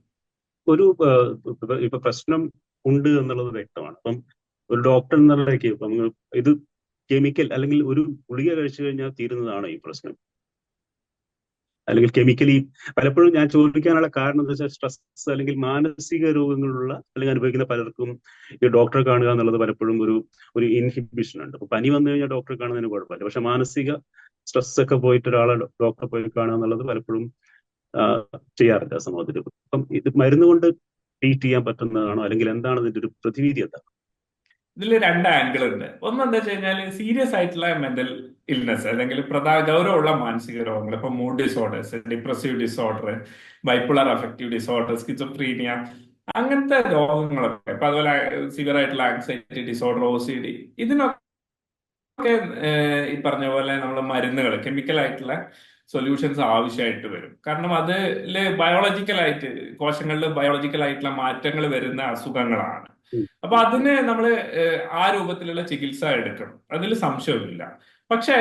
ഇപ്പൊ പ്രശ്നം ഉണ്ട് എന്നുള്ളത് വ്യക്തമാണ്. അപ്പം ഒരു ഡോക്ടർ എന്നുള്ളതിലേക്ക് ഇത് കെമിക്കൽ അല്ലെങ്കിൽ ഒരു ഗുളിക കഴിച്ചു കഴിഞ്ഞാൽ തീരുന്നതാണ് ഈ പ്രശ്നം, അല്ലെങ്കിൽ കെമിക്കലി പലപ്പോഴും ഞാൻ ചോദിക്കാനുള്ള കാരണം എന്താ വെച്ചാൽ സ്ട്രെസ് അല്ലെങ്കിൽ മാനസിക രോഗങ്ങളുള്ള അല്ലെങ്കിൽ അനുഭവിക്കുന്ന പലർക്കും ഈ ഡോക്ടറെ കാണുക എന്നുള്ളത് പലപ്പോഴും ഒരു ഇൻഹിബിഷൻ ഉണ്ട്. അപ്പൊ പനി വന്നു കഴിഞ്ഞാൽ ഡോക്ടറെ കാണുന്നതിന് കുഴപ്പമില്ല, പക്ഷെ മാനസിക സ്ട്രെസ് ഒക്കെ പോയിട്ട് ഒരാളെ ഡോക്ടറെ പോയി കാണുക എന്നുള്ളത് പലപ്പോഴും ചെയ്യാറില്ല സമൂഹത്തിൽ. അപ്പം ഇത് മരുന്ന് കൊണ്ട് ട്രീറ്റ് ചെയ്യാൻ പറ്റുന്നതാണോ, അല്ലെങ്കിൽ എന്താണ് ഇതിന്റെ ഒരു പ്രതിവിധി? എന്താണ് ഇതിൽ രണ്ട് ആംഗിൾ ഉണ്ട്. ഒന്നെന്താ വെച്ച് കഴിഞ്ഞാൽ സീരിയസ് ആയിട്ടുള്ള മെന്റൽ ഇൽനെസ് അല്ലെങ്കിൽ ഗൗരവമുള്ള മാനസിക രോഗങ്ങൾ, ഇപ്പൊ mood disorders, depressive disorder, bipolar affective disorder, schizophrenia, അങ്ങനത്തെ രോഗങ്ങളൊക്കെ, ഇപ്പൊ അതുപോലെ സിവിയർ ആയിട്ടുള്ള ആങ്സൈറ്റി ഡിസോർഡർ, OCD, ഇതിനൊക്കെ ഈ പറഞ്ഞ പോലെ നമ്മൾ മരുന്നുകൾ, കെമിക്കൽ ആയിട്ടുള്ള സൊല്യൂഷൻസ് ആവശ്യമായിട്ട് വരും. കാരണം അതില് ബയോളജിക്കലായിട്ട് കോശങ്ങളിൽ ബയോളജിക്കലായിട്ടുള്ള മാറ്റങ്ങൾ വരുന്ന അസുഖങ്ങളാണ്. അപ്പൊ അതിന് നമ്മൾ ആ രൂപത്തിലുള്ള ചികിത്സ എടുക്കണം, അതിൽ സംശയമില്ല. പക്ഷേ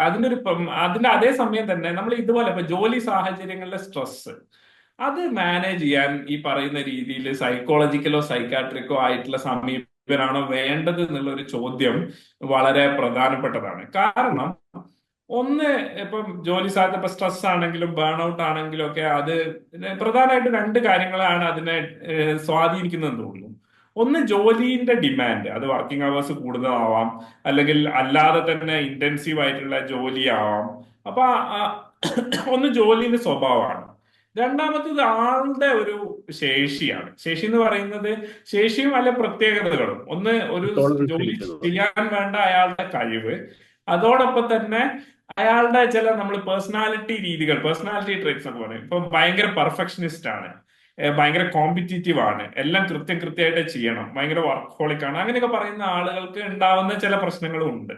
അതിന്റെ അതേ സമയം തന്നെ നമ്മൾ ഇതുപോലെ ഇപ്പൊ ജോലി സാഹചര്യങ്ങളിലെ സ്ട്രെസ് അത് മാനേജ് ചെയ്യാൻ ഈ പറയുന്ന രീതിയിൽ സൈക്കോളജിക്കലോ സൈക്കാട്രിക്കോ ആയിട്ടുള്ള സമീപനാണോ വേണ്ടത് എന്നുള്ള ഒരു ചോദ്യം വളരെ പ്രധാനപ്പെട്ടതാണ്. കാരണം ഇപ്പം ജോലി സാധ്യത, ഇപ്പൊ സ്ട്രെസ് ആണെങ്കിലും ബേൺ ഔട്ട് ആണെങ്കിലും ഒക്കെ അത് പ്രധാനമായിട്ട് രണ്ട് കാര്യങ്ങളാണ് അതിനെ സ്വാധീനിക്കുന്നതെന്ന് തോന്നുന്നു. ഒന്ന് ജോലിന്റെ ഡിമാൻഡ്, അത് വർക്കിംഗ് അവേഴ്സ് കൂടുതലാവാം, അല്ലെങ്കിൽ അല്ലാതെ തന്നെ ഇന്റൻസീവ് ആയിട്ടുള്ള ജോലിയാവാം. അപ്പൊ ഒന്ന് ജോലിന്റെ സ്വഭാവമാണ്. രണ്ടാമത്തത് ആളുടെ ഒരു ശേഷിയാണ്. ശേഷി എന്ന് പറയുന്നത് ശേഷിയും അല്ല പ്രത്യേകതകളും. ഒരു ജോലി ചെയ്യാൻ വേണ്ട അയാളുടെ കഴിവ്, അതോടൊപ്പം തന്നെ അയാളുടെ ചില നമ്മൾ പേഴ്സണാലിറ്റി ട്രേറ്റ്സ് എന്ന് പറയും. ഇപ്പൊ ഭയങ്കര പെർഫെക്ഷനിസ്റ്റ് ആണ്, ഭയങ്കര കോമ്പറ്റീറ്റീവ് ആണ്, എല്ലാം കൃത്യമായിട്ട് ചെയ്യണം, ഭയങ്കര വർക്കഹോളിക് ആണ്, അങ്ങനെയൊക്കെ പറയുന്ന ആളുകൾക്ക് ഉണ്ടാവുന്ന ചില പ്രശ്നങ്ങളും ഉണ്ട്.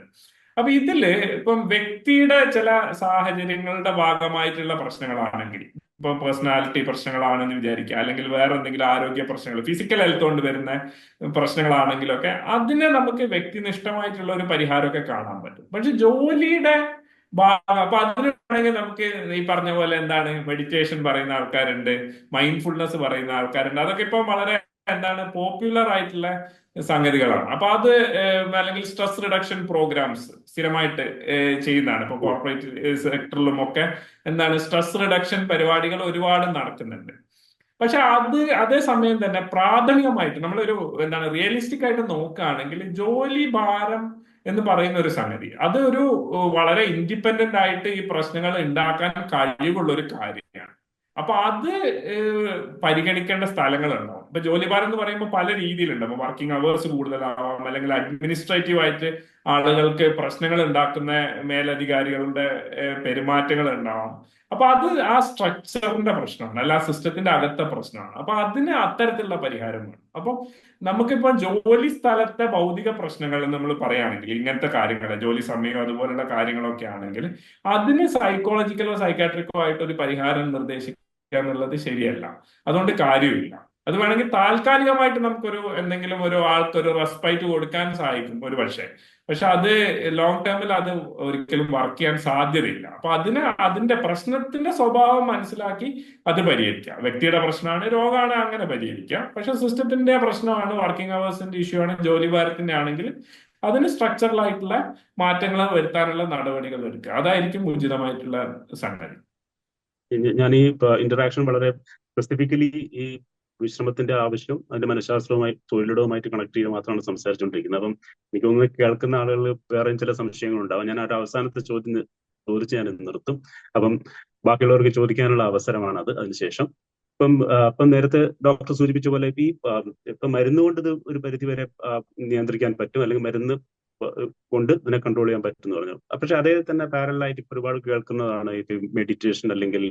അപ്പൊ ഇതില് ഇപ്പം വ്യക്തിയുടെ ചില സാഹചര്യങ്ങളുടെ ഭാഗമായിട്ടുള്ള പ്രശ്നങ്ങളാണെങ്കിൽ, ഇപ്പൊ പേഴ്സണാലിറ്റി പ്രശ്നങ്ങളാണെന്ന് വിചാരിക്കുക, അല്ലെങ്കിൽ വേറെ എന്തെങ്കിലും ആരോഗ്യ പ്രശ്നങ്ങൾ, ഫിസിക്കൽ ഹെൽത്ത് കൊണ്ട് വരുന്ന പ്രശ്നങ്ങളാണെങ്കിലൊക്കെ അതിന് നമുക്ക് വ്യക്തിനിഷ്ഠമായിട്ടുള്ള ഒരു പരിഹാരമൊക്കെ കാണാൻ പറ്റും. പക്ഷെ ജോലിയുടെ ഭാഗം, അപ്പൊ അതിനാണെങ്കിൽ നമുക്ക് ഈ പറഞ്ഞ പോലെ മെഡിറ്റേഷൻ പറയുന്ന ആൾക്കാരുണ്ട്, മൈൻഡ്ഫുൾനെസ് പറയുന്ന ആൾക്കാരുണ്ട്. അതൊക്കെ ഇപ്പൊ വളരെ എന്താണ് പോപ്പുലർ ആയിട്ടുള്ള സംഗതികളാണ്. അപ്പൊ അത് അല്ലെങ്കിൽ സ്ട്രെസ് റിഡക്ഷൻ പ്രോഗ്രാംസ് സ്ഥിരമായിട്ട് ചെയ്യുന്നതാണ്. ഇപ്പൊ കോർപ്പറേറ്റ് സെക്ടറിലും ഒക്കെ എന്താണ് സ്ട്രെസ് റിഡക്ഷൻ പരിപാടികൾ ഒരുപാട് നടക്കുന്നുണ്ട്. പക്ഷെ അതേ സമയം തന്നെ പ്രാഥമികമായിട്ട് നമ്മളൊരു എന്താണ് റിയലിസ്റ്റിക് ആയിട്ട് നോക്കുകയാണെങ്കിൽ ജോലി ഭാരം എന്ന് പറയുന്ന ഒരു സംഗതി അത് ഒരു വളരെ ഇൻഡിപെൻഡന്റ് ആയിട്ട് ഈ പ്രശ്നങ്ങൾ ഉണ്ടാക്കാൻ കഴിവുള്ള ഒരു കാര്യമാണ്. അപ്പൊ അത് പരിഗണിക്കേണ്ട സ്ഥലങ്ങളുണ്ടാവും. ഇപ്പൊ ജോലിഭാരം എന്ന് പറയുമ്പോൾ പല രീതിയിലുണ്ടാവും. വർക്കിംഗ് അവേഴ്സ് കൂടുതലാവാം, അല്ലെങ്കിൽ അഡ്മിനിസ്ട്രേറ്റീവ് ആയിട്ട് ആളുകൾക്ക് പ്രശ്നങ്ങൾ ഉണ്ടാക്കുന്ന മേലധികാരികളുടെ പെരുമാറ്റങ്ങൾ ഉണ്ടാവാം. അപ്പൊ അത് ആ സ്ട്രക്ചറിന്റെ പ്രശ്നമാണ്, അല്ല ആ സിസ്റ്റത്തിന്റെ അകത്തെ പ്രശ്നമാണ്. അപ്പൊ അതിന് അത്തരത്തിലുള്ള പരിഹാരം വേണം. അപ്പൊ നമുക്കിപ്പോ ജോലി സ്ഥലത്തെ ഭൗതിക പ്രശ്നങ്ങൾ നമ്മൾ പറയുകയാണെങ്കിൽ ഇങ്ങനത്തെ കാര്യങ്ങൾ, ജോലി സമയം അതുപോലുള്ള കാര്യങ്ങളൊക്കെ ആണെങ്കിൽ അതിന് സൈക്കോളജിക്കലോ സൈക്കാട്രിക്കോ ആയിട്ട് ഒരു പരിഹാരം നിർദ്ദേശിക്കുക എന്നുള്ളത് ശരിയല്ല. അതുകൊണ്ട് കാര്യമില്ല. അത് വേണമെങ്കിൽ താൽക്കാലികമായിട്ട് നമുക്കൊരു എന്തെങ്കിലും ഒരു ആൾക്കൊരു റെസ്പൈറ്റ് കൊടുക്കാൻ സഹായിക്കും ഒരു പക്ഷെ അത് ലോങ് ടേമിൽ അത് ഒരിക്കലും വർക്ക് ചെയ്യാൻ സാധ്യതയില്ല. അപ്പൊ അതിന്റെ പ്രശ്നത്തിന്റെ സ്വഭാവം മനസ്സിലാക്കി അത് പരിഹരിക്കാം. വ്യക്തിയുടെ പ്രശ്നമാണ്, രോഗമാണ്, അങ്ങനെ പരിഹരിക്കാം. പക്ഷെ സിസ്റ്റത്തിന്റെ പ്രശ്നമാണ്, വർക്കിംഗ് അവേഴ്സിന്റെ ഇഷ്യൂ ആണ്, ജോലി ഭാരത്തിന്റെ ആണെങ്കിൽ അതിന് സ്ട്രക്ചറൽ ആയിട്ടുള്ള മാറ്റങ്ങൾ വരുത്താനുള്ള നടപടികൾ എടുക്കുക. അതായിരിക്കും ഉചിതമായിട്ടുള്ള സംഗതി. ഞാൻ ഈ ഇന്ററാക്ഷൻ വളരെ സ്പെസിഫിക്കലി ഈ വിശ്രമത്തിന്റെ ആവശ്യം അതിന്റെ മനഃശാസ്ത്രവുമായി തൊഴിലിടവുമായിട്ട് കണക്ട് ചെയ്ത് മാത്രമാണ് സംസാരിച്ചുകൊണ്ടിരിക്കുന്നത്. അപ്പം എനിക്കൊന്ന് കേൾക്കുന്ന ആളുകൾ വേറെ ചില സംശയങ്ങൾ ഉണ്ടാവും. ഞാൻ ഒരു അവസാനത്തെ ചോദ്യം ചോദിച്ച് ഞാൻ നിർത്തും. അപ്പം ബാക്കിയുള്ളവർക്ക് ചോദിക്കാനുള്ള അവസരമാണ് അത്. അതിനുശേഷം ഇപ്പം നേരത്തെ ഡോക്ടർ സൂചിപ്പിച്ച പോലെ ഇപ്പൊ മരുന്ന് കൊണ്ട് ഇത് ഒരു പരിധിവരെ നിയന്ത്രിക്കാൻ പറ്റും, അല്ലെങ്കിൽ മരുന്ന് കൊണ്ട് ഇതിനെ കൺട്രോൾ ചെയ്യാൻ പറ്റും എന്ന് പറഞ്ഞു. പക്ഷെ അതേ തന്നെ പാരലായിട്ട് ഇപ്പൊ ഒരുപാട് കേൾക്കുന്നതാണ് ഇത് മെഡിറ്റേഷൻ, അല്ലെങ്കിൽ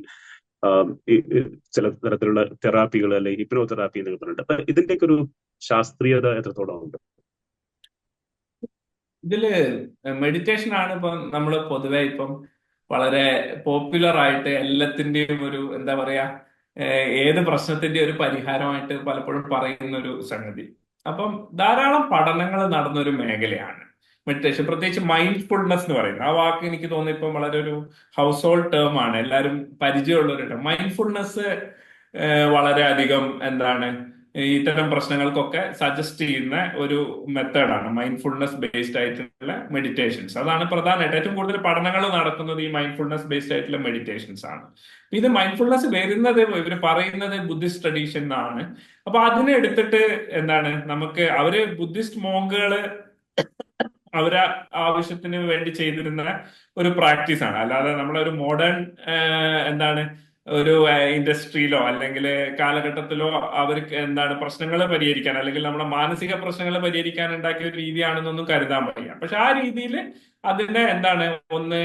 ചില തരത്തിലുള്ള തെറാപ്പികൾ, അല്ലെങ്കിൽ ഹിപ്നോ തെറാപ്പി എന്നൊക്കെ പറഞ്ഞിട്ട്. അപ്പൊ ഇതിന്റെയൊക്കെ ഒരു ശാസ്ത്രീയത എത്രത്തോളം ഉണ്ട്? ഇതില് മെഡിറ്റേഷൻ ആണ് ഇപ്പം നമ്മൾ പൊതുവെ ഇപ്പം വളരെ പോപ്പുലർ ആയിട്ട് എല്ലാത്തിന്റെയും ഒരു എന്താ പറയാ ഏത് പ്രശ്നത്തിന്റെ ഒരു പരിഹാരമായിട്ട് പലപ്പോഴും പറയുന്ന ഒരു സംഗതി. അപ്പം ധാരാളം പഠനങ്ങൾ നടന്നൊരു മേഖലയാണ് മെഡിറ്റേഷൻ, പ്രത്യേകിച്ച് മൈൻഡ്ഫുൾനെസ് എന്ന് പറയുന്നത്. ആ വാക്ക് എനിക്ക് തോന്നുന്നു ഇപ്പം വളരെ ഒരു ഹൗസ് ഹോൾഡ് ടേം ആണ്, എല്ലാവരും പരിചയമുള്ള ഒരു ടേം. മൈൻഡ്ഫുൾനെസ് വളരെയധികം എന്താണ് ഇത്തരം പ്രശ്നങ്ങൾക്കൊക്കെ സജസ്റ്റ് ചെയ്യുന്ന ഒരു മെത്തേഡാണ് മൈൻഡ്ഫുൾനെസ് ബേസ്ഡ് ആയിട്ടുള്ള മെഡിറ്റേഷൻസ്. അതാണ് പ്രധാനമായിട്ട് ഏറ്റവും കൂടുതൽ പഠനങ്ങൾ നടക്കുന്നത് ഈ മൈൻഡ്ഫുൾനെസ് ബേസ്ഡ് ആയിട്ടുള്ള മെഡിറ്റേഷൻസ് ആണ്. ഇത് മൈൻഡ്ഫുൾനെസ് വരുന്നത് ഇവർ പറയുന്നത് ബുദ്ധിസ്റ്റ് ട്രഡീഷൻ ആണ്. അപ്പൊ അതിനെ എടുത്തിട്ട് എന്താണ് അവര് ബുദ്ധിസ്റ്റ് മോങ്കുകള് അവരെ ആവശ്യത്തിന് വേണ്ടി ചെയ്തിരുന്ന ഒരു പ്രാക്ടീസ് ആണ്. അല്ലാതെ നമ്മളൊരു മോഡേൺ എന്താണ് ഒരു ഇൻഡസ്ട്രിയിലോ അല്ലെങ്കിൽ കാലഘട്ടത്തിലോ അവർക്ക് എന്താണ് പ്രശ്നങ്ങൾ പരിഹരിക്കാൻ, അല്ലെങ്കിൽ നമ്മുടെ മാനസിക പ്രശ്നങ്ങൾ പരിഹരിക്കാൻ ഉണ്ടാക്കിയ ഒരു രീതിയാണെന്നൊന്നും കരുതാൻ വയ്യ. പക്ഷെ ആ രീതിയിൽ അതിനെ എന്താണ് ഒന്ന്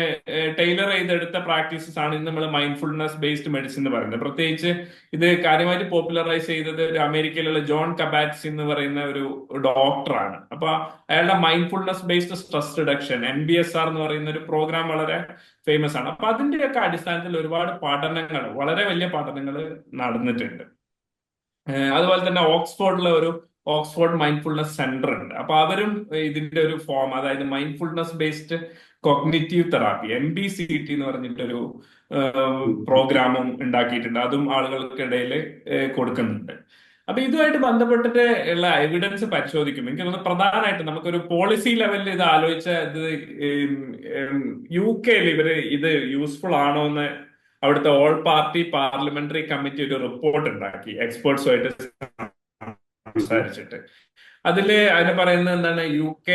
ടൈലർ ചെയ്തെടുത്ത പ്രാക്ടീസസ് ആണ് ഇന്ന് നമ്മൾ മൈൻഡ്ഫുൾനെസ് ബേസ്ഡ് മെഡിസിൻ എന്ന് പറയുന്നത്. പ്രത്യേകിച്ച് ഇത് കാര്യമായിട്ട് പോപ്പുലറൈസ് ചെയ്തത് ഒരു അമേരിക്കയിലുള്ള ജോൺ കബാറ്റ്സ് എന്ന് പറയുന്ന ഒരു ഡോക്ടറാണ്. അപ്പൊ അയാളുടെ mindfulness based stress reduction MBSR എന്ന് പറയുന്ന ഒരു പ്രോഗ്രാം വളരെ ഫേമസ് ആണ്. അപ്പൊ അതിന്റെയൊക്കെ അടിസ്ഥാനത്തിൽ ഒരുപാട് പഠനങ്ങൾ, വളരെ വലിയ പഠനങ്ങൾ നടന്നിട്ടുണ്ട്. അതുപോലെ തന്നെ ഓക്സ്ഫോർഡിലെ ഒരു ഓക്സ്ഫോർഡ് മൈൻഡ്ഫുൾനെസ് സെന്റർ ഉണ്ട്. അപ്പൊ അവരും ഇതിന്റെ ഒരു ഫോം, അതായത് mindfulness based cognitive therapy MBCT എന്ന് പറഞ്ഞിട്ടൊരു പ്രോഗ്രാമും ഉണ്ടാക്കിയിട്ടുണ്ട്. അതും ആളുകൾക്കിടയിൽ കൊടുക്കുന്നുണ്ട്. അപ്പൊ ഇതുമായിട്ട് ബന്ധപ്പെട്ടിട്ട് ഉള്ള എവിഡൻസ് പരിശോധിക്കും. എനിക്ക് തോന്നുന്നു പ്രധാനമായിട്ട് നമുക്കൊരു പോളിസി ലെവലിൽ ഇത് ആലോചിച്ച ഇത് UK ഇവര് ഇത് യൂസ്ഫുൾ ആണോ എന്ന് അവിടുത്തെ ഓൾ പാർട്ടി പാർലമെന്ററി കമ്മിറ്റി ഒരു റിപ്പോർട്ട് ഉണ്ടാക്കി എക്സ്പേർട്സുമായിട്ട് സംസാരിച്ചിട്ട്. അതിന് പറയുന്നത് എന്താണ്, UK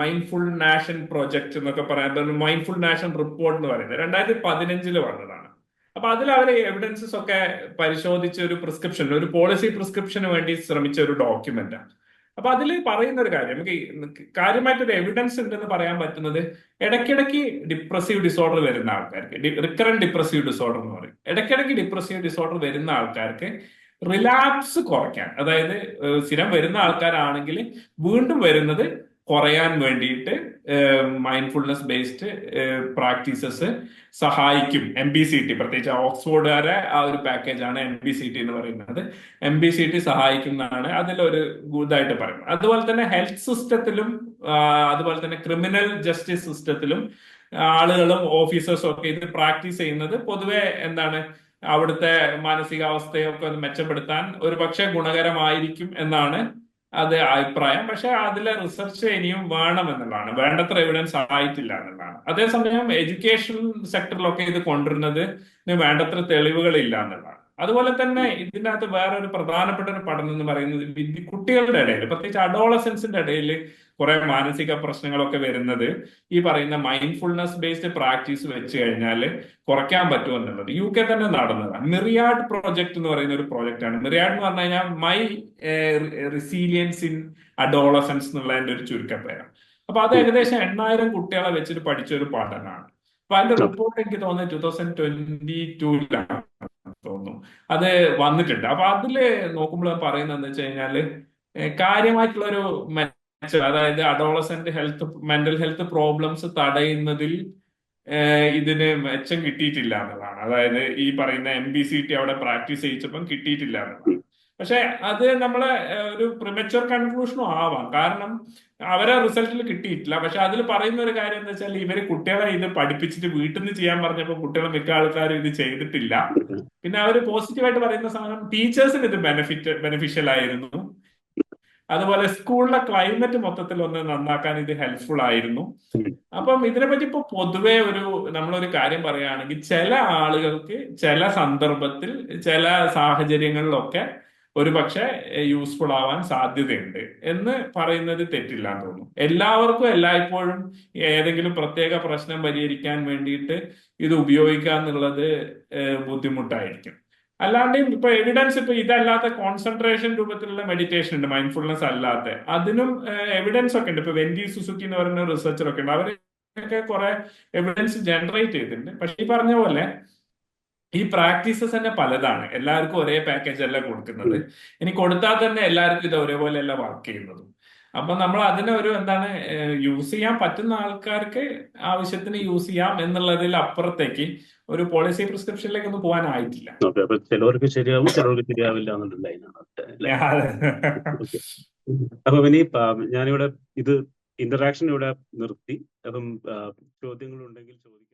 മൈൻഡ്ഫുൾ നാഷൻ പ്രൊജക്ട് എന്നൊക്കെ പറയാൻ മൈൻഡ്ഫുൾ നാഷൻ റിപ്പോർട്ട് എന്ന് പറയുന്നത് 2015 വന്നതാണ്. അപ്പൊ അതിൽ അവര് എവിഡൻസസ് ഒക്കെ പരിശോധിച്ച ഒരു പ്രിസ്ക്രിപ്ഷൻ, ഒരു പോളിസി പ്രിസ്ക്രിപ്ഷന് വേണ്ടി ശ്രമിച്ച ഒരു ഡോക്യുമെന്റാണ്. അപ്പൊ അതിൽ പറയുന്ന ഒരു കാര്യം, നമുക്ക് കാര്യമായിട്ടൊരു എവിഡൻസ് ഉണ്ടെന്ന് പറയാൻ പറ്റുന്നത്, ഇടയ്ക്കിടയ്ക്ക് ഡിപ്രസീവ് ഡിസോർഡർ വരുന്ന ആൾക്കാർക്ക്, റിക്കറന്റ് ഡിപ്രസീവ് ഡിസോർഡർ എന്ന് പറയും, ഇടയ്ക്കിടയ്ക്ക് ഡിപ്രസീവ് ഡിസോർഡർ വരുന്ന ആൾക്കാർക്ക് റിലാപ്സ് കുറയ്ക്കാൻ, അതായത് സ്ഥിരം വരുന്ന ആൾക്കാരാണെങ്കിൽ വീണ്ടും വരുന്നത് കുറയാൻ വേണ്ടിയിട്ട് മൈൻഡ്ഫുൾനെസ് ബേസ്ഡ് പ്രാക്ടീസസ് സഹായിക്കും. MBCT, പ്രത്യേകിച്ച് ഓക്സ്ഫോർഡുകാരെ ആ ഒരു പാക്കേജാണ് MBCT എന്ന് പറയുന്നത്. MBCT സഹായിക്കുന്നതാണ് അതിലൊരു ഇതായിട്ട് പറയുന്നത്. അതുപോലെ തന്നെ ഹെൽത്ത് സിസ്റ്റത്തിലും അതുപോലെ തന്നെ ക്രിമിനൽ ജസ്റ്റിസ് സിസ്റ്റത്തിലും ആളുകളും ഓഫീസേഴ്സും ഒക്കെ ഇത് പ്രാക്ടീസ് ചെയ്യുന്നത് പൊതുവെ എന്താണ് അവിടുത്തെ മാനസികാവസ്ഥയൊക്കെ ഒന്ന് മെച്ചപ്പെടുത്താൻ ഒരു പക്ഷേ ഗുണകരമായിരിക്കും എന്നാണ് അത് അഭിപ്രായം. പക്ഷെ അതിലെ റിസർച്ച് ഇനിയും വേണമെന്നുള്ളതാണ്, വേണ്ടത്ര എവിഡൻസ് ആയിട്ടില്ല എന്നുള്ളതാണ്. അതേസമയം എഡ്യൂക്കേഷൻ സെക്ടറിലൊക്കെ ഇത് കൊണ്ടുവരുന്നത് വേണ്ടത്ര തെളിവുകളില്ല എന്നുള്ളതാണ്. അതുപോലെ തന്നെ ഇതിനകത്ത് വേറെ ഒരു പ്രധാനപ്പെട്ട ഒരു പഠനം എന്ന് പറയുന്നത് കുട്ടികളുടെ ഇടയിൽ, പ്രത്യേകിച്ച് അഡോളസൻസിന്റെ ഇടയിൽ കുറെ മാനസിക പ്രശ്നങ്ങളൊക്കെ വരുന്നത് ഈ പറയുന്ന മൈൻഡ്ഫുൾനെസ് ബേസ്ഡ് പ്രാക്ടീസ് വെച്ച് കഴിഞ്ഞാൽ കുറയ്ക്കാൻ പറ്റുമെന്നുള്ളത് UK തന്നെ നടന്നതാണ്. മിറിയാഡ് പ്രോജക്ട് എന്ന് പറയുന്ന ഒരു പ്രോജക്റ്റ് ആണ്. മിറിയാഡ് എന്ന് പറഞ്ഞു കഴിഞ്ഞാൽ മൈ റിസീലിയൻസ് ഇൻ അഡോളസൻസ് എന്നുള്ളതിന്റെ ഒരു ചുരുക്കപ്പേരാണ്. അപ്പൊ അത് ഏകദേശം 8000 കുട്ടികളെ വെച്ചിട്ട് പഠിച്ച ഒരു പഠനമാണ്. അപ്പൊ അതിന്റെ റിപ്പോർട്ട് എനിക്ക് തോന്നുന്നത് 2022 തോന്നുന്നു അത് വന്നിട്ടുണ്ട്. അപ്പൊ അതില് നോക്കുമ്പോൾ പറയുന്നത് എന്താ വെച്ച് കഴിഞ്ഞാല് കാര്യമായിട്ടുള്ള ഒരു അതായത് adolescent health, mental health problems തടയുന്നതിൽ ഇതിന് മെച്ചം കിട്ടിയിട്ടില്ല എന്നുള്ളതാണ്. അതായത് ഈ പറയുന്ന MBCT അവിടെ പ്രാക്ടീസ് ചെയ്യിച്ചപ്പം കിട്ടിയിട്ടില്ല എന്നുള്ളതാണ്. പക്ഷെ അത് നമ്മളെ ഒരു പ്രിമച്വർ കൺക്ലൂഷനും ആവാം, കാരണം അവരെ റിസൾട്ടിൽ കിട്ടിയിട്ടില്ല. പക്ഷെ അതിൽ പറയുന്ന ഒരു കാര്യം എന്താ വെച്ചാൽ ഇവര് കുട്ടികളെ ഇത് പഠിപ്പിച്ചിട്ട് വീട്ടിൽ നിന്ന് ചെയ്യാൻ പറഞ്ഞപ്പോൾ കുട്ടികളെ മിക്ക ആൾക്കാരും ഇത് ചെയ്തിട്ടില്ല. പിന്നെ അവര് പോസിറ്റീവായിട്ട് പറയുന്ന സാധനം ടീച്ചേഴ്സിന് ഇത് ബെനിഫിഷ്യൽ ആയിരുന്നു. അതുപോലെ സ്കൂളിലെ ക്ലൈമറ്റ് മൊത്തത്തിൽ ഒന്ന് നന്നാക്കാൻ ഇത് ഹെൽപ്ഫുൾ ആയിരുന്നു. അപ്പം ഇതിനെപ്പറ്റി ഇപ്പൊ പൊതുവെ നമ്മളൊരു കാര്യം പറയുകയാണെങ്കിൽ ചില ആളുകൾക്ക് ചില സന്ദർഭത്തിൽ ചില സാഹചര്യങ്ങളിലൊക്കെ ഒരു പക്ഷെ യൂസ്ഫുൾ ആവാൻ സാധ്യതയുണ്ട് എന്ന് പറയുന്നത് തെറ്റില്ല എന്ന് തോന്നുന്നു. എല്ലാവർക്കും എല്ലായ്പ്പോഴും ഏതെങ്കിലും പ്രത്യേക പ്രശ്നം പരിഹരിക്കാൻ വേണ്ടിയിട്ട് ഇത് ഉപയോഗിക്കുക എന്നുള്ളത് ബുദ്ധിമുട്ടായിരിക്കും. അല്ലാണ്ട് ഇപ്പൊ എവിഡൻസ് ഇപ്പൊ ഇതല്ലാത്ത കോൺസെൻട്രേഷൻ രൂപത്തിലുള്ള മെഡിറ്റേഷൻ ഉണ്ട്, മൈൻഡ്ഫുൾനെസ് അല്ലാത്ത, അതിനും എവിഡൻസ് ഒക്കെ ഉണ്ട്. ഇപ്പൊ വെൻഡി സുസുക്കി എന്ന് പറയുന്ന റിസർച്ചർ ഒക്കെ ഉണ്ട്, അവരൊക്കെ കുറെ എവിഡൻസ് ജനറേറ്റ് ചെയ്തിട്ടുണ്ട്. പക്ഷെ ഈ പറഞ്ഞ പോലെ ഈ പ്രാക്ടീസസ് തന്നെ പലതാണ്, എല്ലാവർക്കും ഒരേ പാക്കേജ് അല്ല കൊടുക്കുന്നത്. ഇനി കൊടുത്താൽ തന്നെ എല്ലാവർക്കും ഇത് ഒരേപോലെ അല്ല വർക്ക് ചെയ്യുന്നതും. അപ്പൊ നമ്മൾ അതിനെ യൂസ് ചെയ്യാൻ പറ്റുന്ന ആൾക്കാർക്ക് ആവശ്യത്തിന് യൂസ് ചെയ്യാം എന്നുള്ളതിൽ അപ്പുറത്തേക്ക് ഒരു പോളിസി പ്രിസ്ക്രിപ്ഷനിലേക്ക് ഒന്നും പോകാനായിട്ടില്ല. ചിലവർക്ക് ശരിയാവും, ചിലവർക്ക് ശരിയാവില്ല എന്നുള്ള ലൈനാണ്. അപ്പൊ ഇനി ഞാനിവിടെ ഇത് ഇന്ററാക്ഷൻ ഇവിടെ നിർത്തി. അപ്പം ചോദ്യങ്ങളുണ്ടെങ്കിൽ ചോദിക്കാം.